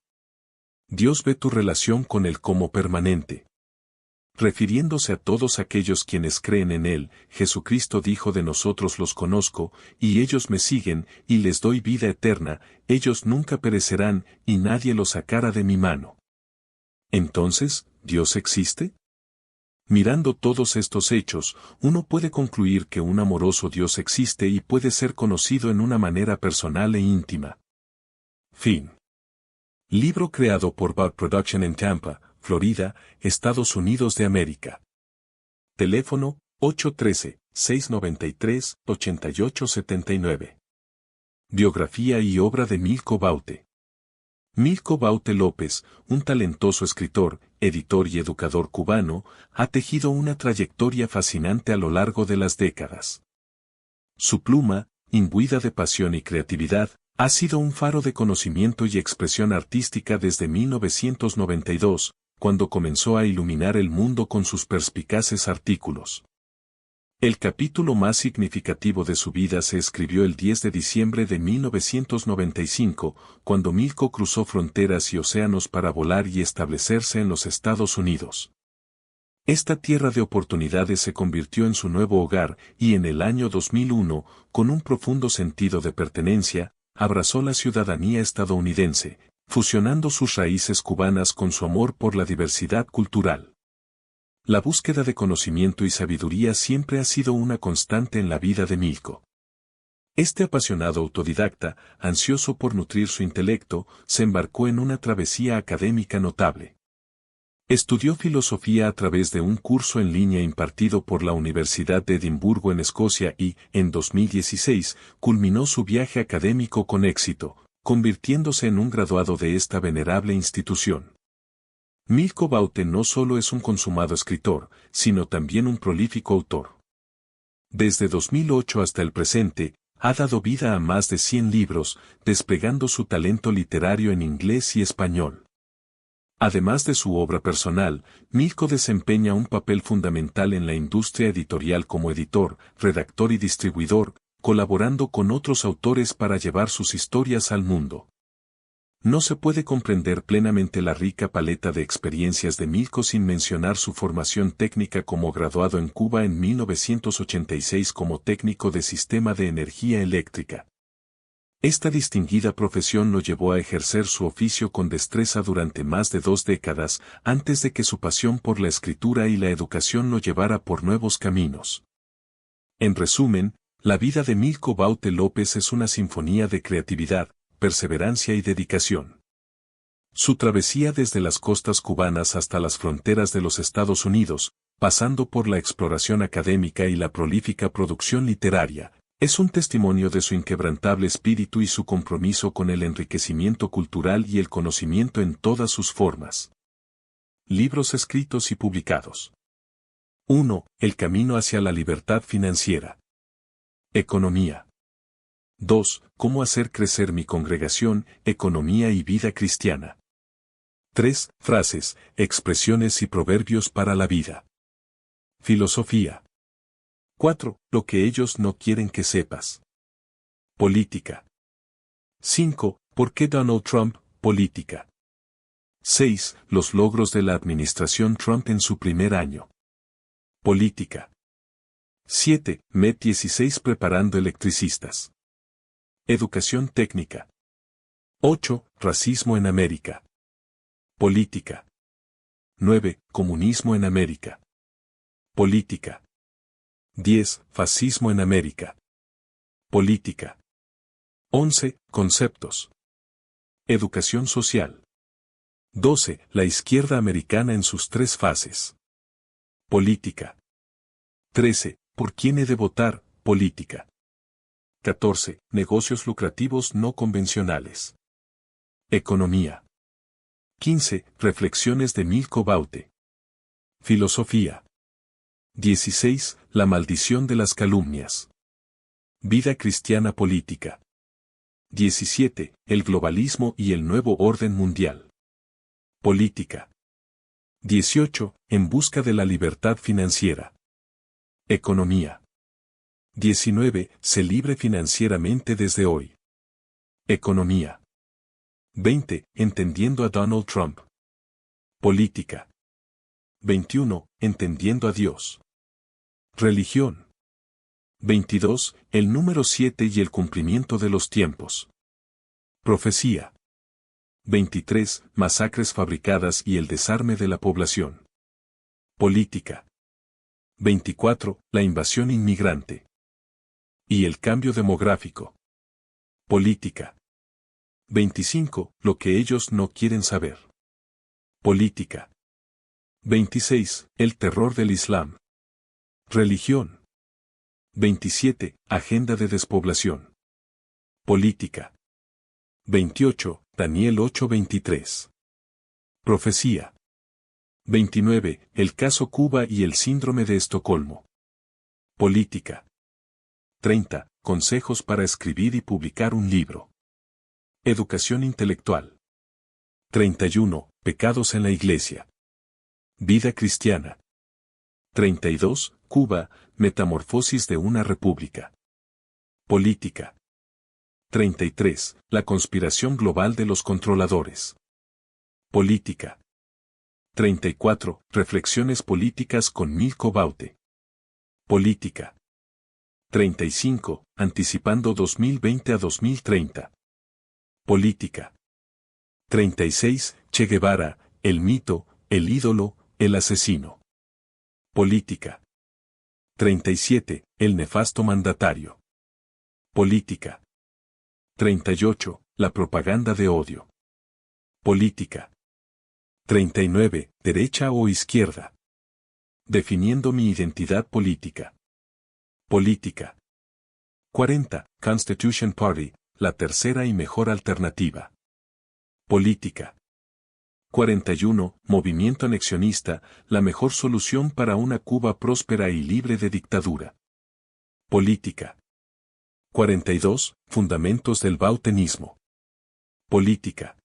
Dios ve tu relación con Él como permanente. Refiriéndose a todos aquellos quienes creen en Él, Jesucristo dijo: de nosotros los conozco, y ellos me siguen, y les doy vida eterna, ellos nunca perecerán, y nadie los sacará de mi mano. Entonces, ¿Dios existe? Mirando todos estos hechos, uno puede concluir que un amoroso Dios existe y puede ser conocido en una manera personal e íntima. Fin. Libro creado por Bug Production en Tampa, Florida, Estados Unidos de América. Teléfono: 813-693-8879. Biografía y obra de Milko Baute. Milko Baute López, un talentoso escritor, editor y educador cubano, ha tejido una trayectoria fascinante a lo largo de las décadas. Su pluma, imbuida de pasión y creatividad, ha sido un faro de conocimiento y expresión artística desde 1992, cuando comenzó a iluminar el mundo con sus perspicaces artículos. El capítulo más significativo de su vida se escribió el 10 de diciembre de 1995, cuando Milko cruzó fronteras y océanos para volar y establecerse en los Estados Unidos. Esta tierra de oportunidades se convirtió en su nuevo hogar y en el año 2001, con un profundo sentido de pertenencia, abrazó la ciudadanía estadounidense, fusionando sus raíces cubanas con su amor por la diversidad cultural. La búsqueda de conocimiento y sabiduría siempre ha sido una constante en la vida de Milko. Este apasionado autodidacta, ansioso por nutrir su intelecto, se embarcó en una travesía académica notable. Estudió filosofía a través de un curso en línea impartido por la Universidad de Edimburgo en Escocia y, en 2016, culminó su viaje académico con éxito, convirtiéndose en un graduado de esta venerable institución. Milko Baute no solo es un consumado escritor, sino también un prolífico autor. Desde 2008 hasta el presente, ha dado vida a más de 100 libros, desplegando su talento literario en inglés y español. Además de su obra personal, Milko desempeña un papel fundamental en la industria editorial como editor, redactor y distribuidor, colaborando con otros autores para llevar sus historias al mundo. No se puede comprender plenamente la rica paleta de experiencias de Milko sin mencionar su formación técnica como graduado en Cuba en 1986 como técnico de sistema de energía eléctrica. Esta distinguida profesión lo llevó a ejercer su oficio con destreza durante más de 2 décadas, antes de que su pasión por la escritura y la educación lo llevara por nuevos caminos. En resumen, la vida de Milko Baute López es una sinfonía de creatividad, perseverancia y dedicación. Su travesía desde las costas cubanas hasta las fronteras de los Estados Unidos, pasando por la exploración académica y la prolífica producción literaria, es un testimonio de su inquebrantable espíritu y su compromiso con el enriquecimiento cultural y el conocimiento en todas sus formas. Libros escritos y publicados. 1. El camino hacia la libertad financiera. Economía. 2. Cómo hacer crecer mi congregación, economía y vida cristiana. 3. Frases, expresiones y proverbios para la vida. Filosofía. 4. Lo que ellos no quieren que sepas. Política. 5. ¿Por qué Donald Trump? Política. 6. Los logros de la administración Trump en su primer año. Política. 7. MET 16 preparando electricistas. Educación técnica. 8. Racismo en América. Política. 9. Comunismo en América. Política. 10. Fascismo en América. Política. 11. Conceptos. Educación social. 12. La izquierda americana en sus 3 fases. Política. 13. ¿Por quién he de votar? Política. 14. Negocios lucrativos no convencionales. Economía. 15. Reflexiones de Milko Baute. Filosofía. 16. La maldición de las calumnias. Vida cristiana política. 17. El globalismo y el nuevo orden mundial. Política. 18. En busca de la libertad financiera. Economía. 19. Sé libre financieramente desde hoy. Economía. 20. Entendiendo a Donald Trump. Política. 21. Entendiendo a Dios. Religión. 22. El número 7 y el cumplimiento de los tiempos. Profecía. 23. Masacres fabricadas y el desarme de la población. Política. 24. La invasión inmigrante. Y el cambio demográfico. Política. 25. Lo que ellos no quieren saber. Política. 26. El terror del Islam. Religión. 27. Agenda de despoblación. Política. 28. Daniel 8:23. Profecía. 29. El caso Cuba y el síndrome de Estocolmo. Política. 30. Consejos para escribir y publicar un libro. Educación intelectual. 31. Pecados en la Iglesia. Vida cristiana. 32. Cuba, metamorfosis de una república. Política. 33. La conspiración global de los controladores. Política. 34. Reflexiones políticas con Milko Baute. Política. 35. Anticipando 2020 a 2030. Política. 36. Che Guevara, el mito, el ídolo, el asesino. Política. 37. El nefasto mandatario. Política. 38. La propaganda de odio. Política. 39. Derecha o izquierda. Definiendo mi identidad política. Política. 40. Constitution Party, la tercera y mejor alternativa. Política. 41. Movimiento anexionista, la mejor solución para una Cuba próspera y libre de dictadura. Política. 42. Fundamentos del bautenismo. Política.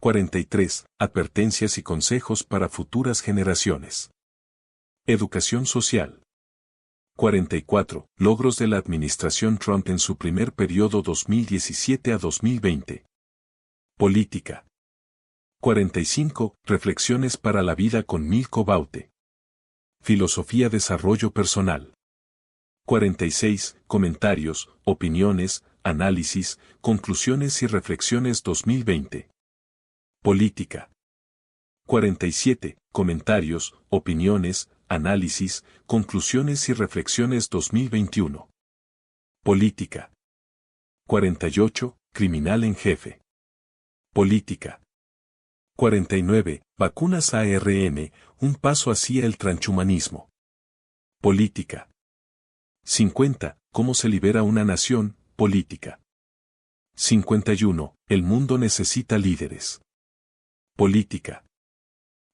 43. Advertencias y consejos para futuras generaciones. Educación social. 44. Logros de la administración Trump en su primer periodo 2017 a 2020. Política. 45. Reflexiones para la vida con Milko Baute. Filosofía desarrollo personal. 46. Comentarios, opiniones, análisis, conclusiones y reflexiones 2020. Política. 47. Comentarios, opiniones, análisis, conclusiones y reflexiones 2021. Política. 48. Criminal en jefe. Política. 49. Vacunas ARN, un paso hacia el transhumanismo. Política. 50. Cómo se libera una nación, política. 51. El mundo necesita líderes. Política.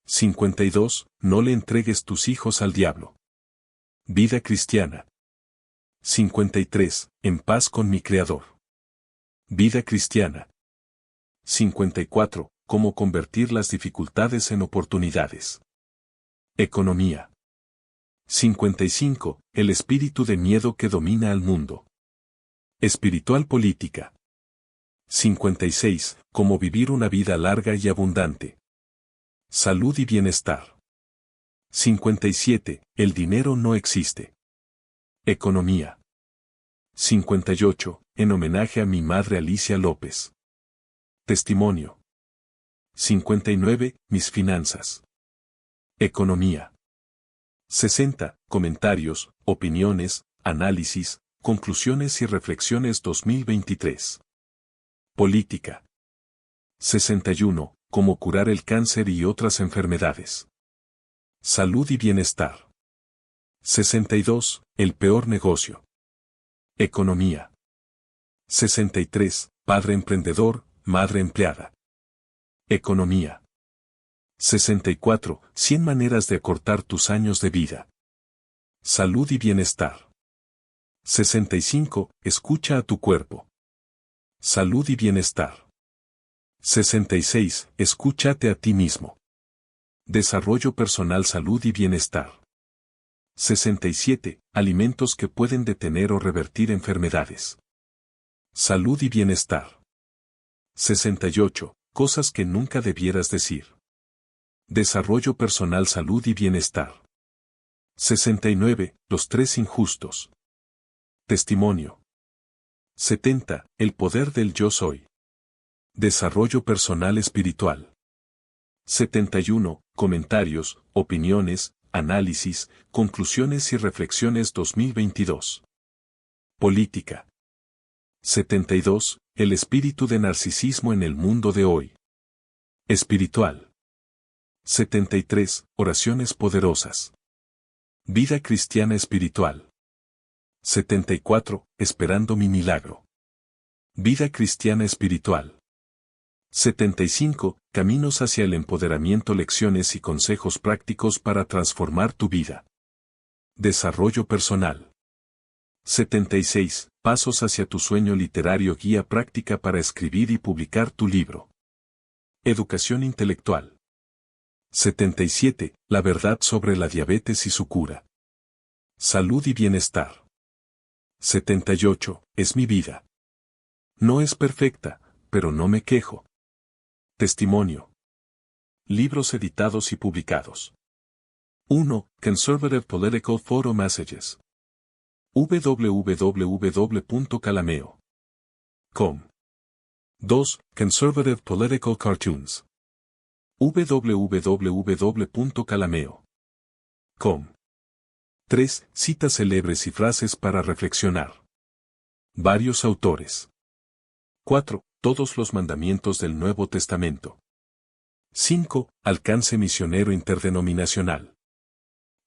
52. No le entregues tus hijos al diablo. Vida cristiana. 53. En paz con mi Creador. Vida cristiana. 54. Cómo convertir las dificultades en oportunidades. Economía. 55. El espíritu de miedo que domina al mundo. Espiritual política. 56. Cómo vivir una vida larga y abundante. Salud y bienestar. 57. El dinero no existe. Economía. 58. En homenaje a mi madre Alicia López. Testimonio. 59. Mis finanzas. Economía. 60. Comentarios, opiniones, análisis, conclusiones y reflexiones 2023. Política. 61. Cómo curar el cáncer y otras enfermedades. Salud y bienestar. 62. El peor negocio. Economía. 63. Padre emprendedor, madre empleada. Economía. 64. 100 maneras de acortar tus años de vida. Salud y bienestar. 65. Escucha a tu cuerpo. Salud y bienestar. 66. Escúchate a ti mismo. Desarrollo personal, salud y bienestar. 67. Alimentos que pueden detener o revertir enfermedades. Salud y bienestar. 68. Cosas que nunca debieras decir. Desarrollo personal, salud y bienestar. 69. Los 3 injustos. Testimonio. 70. El poder del yo soy. Desarrollo personal espiritual. 71. Comentarios, opiniones, análisis, conclusiones y reflexiones 2022. Política. 72. El espíritu de narcisismo en el mundo de hoy. Espiritual. 73. Oraciones poderosas. Vida cristiana espiritual. 74. Esperando mi milagro. Vida cristiana espiritual. 75. Caminos hacia el empoderamiento, lecciones y consejos prácticos para transformar tu vida. Desarrollo personal. 76. Pasos hacia tu sueño literario, guía práctica para escribir y publicar tu libro. Educación intelectual. 77. La verdad sobre la diabetes y su cura. Salud y bienestar. 78. Es mi vida. No es perfecta, pero no me quejo. Testimonio. Libros editados y publicados. 1. Conservative Political Photo Messages. www.calameo.com. 2. Conservative Political Cartoons. www.calameo.com. 3. Citas célebres y frases para reflexionar. Varios autores. 4. Todos los mandamientos del Nuevo Testamento. 5. Alcance misionero interdenominacional.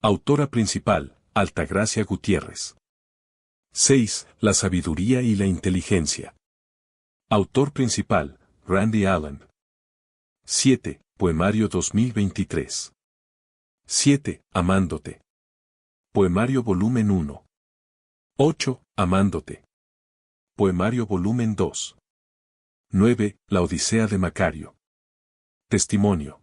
Autora principal, Altagracia Gutiérrez. 6. La sabiduría y la inteligencia. Autor principal, Randy Allen. 7. Poemario 2023. 7. Amándote. Poemario volumen 1. 8. Amándote. Poemario volumen 2. 9. La Odisea de Macario. Testimonio.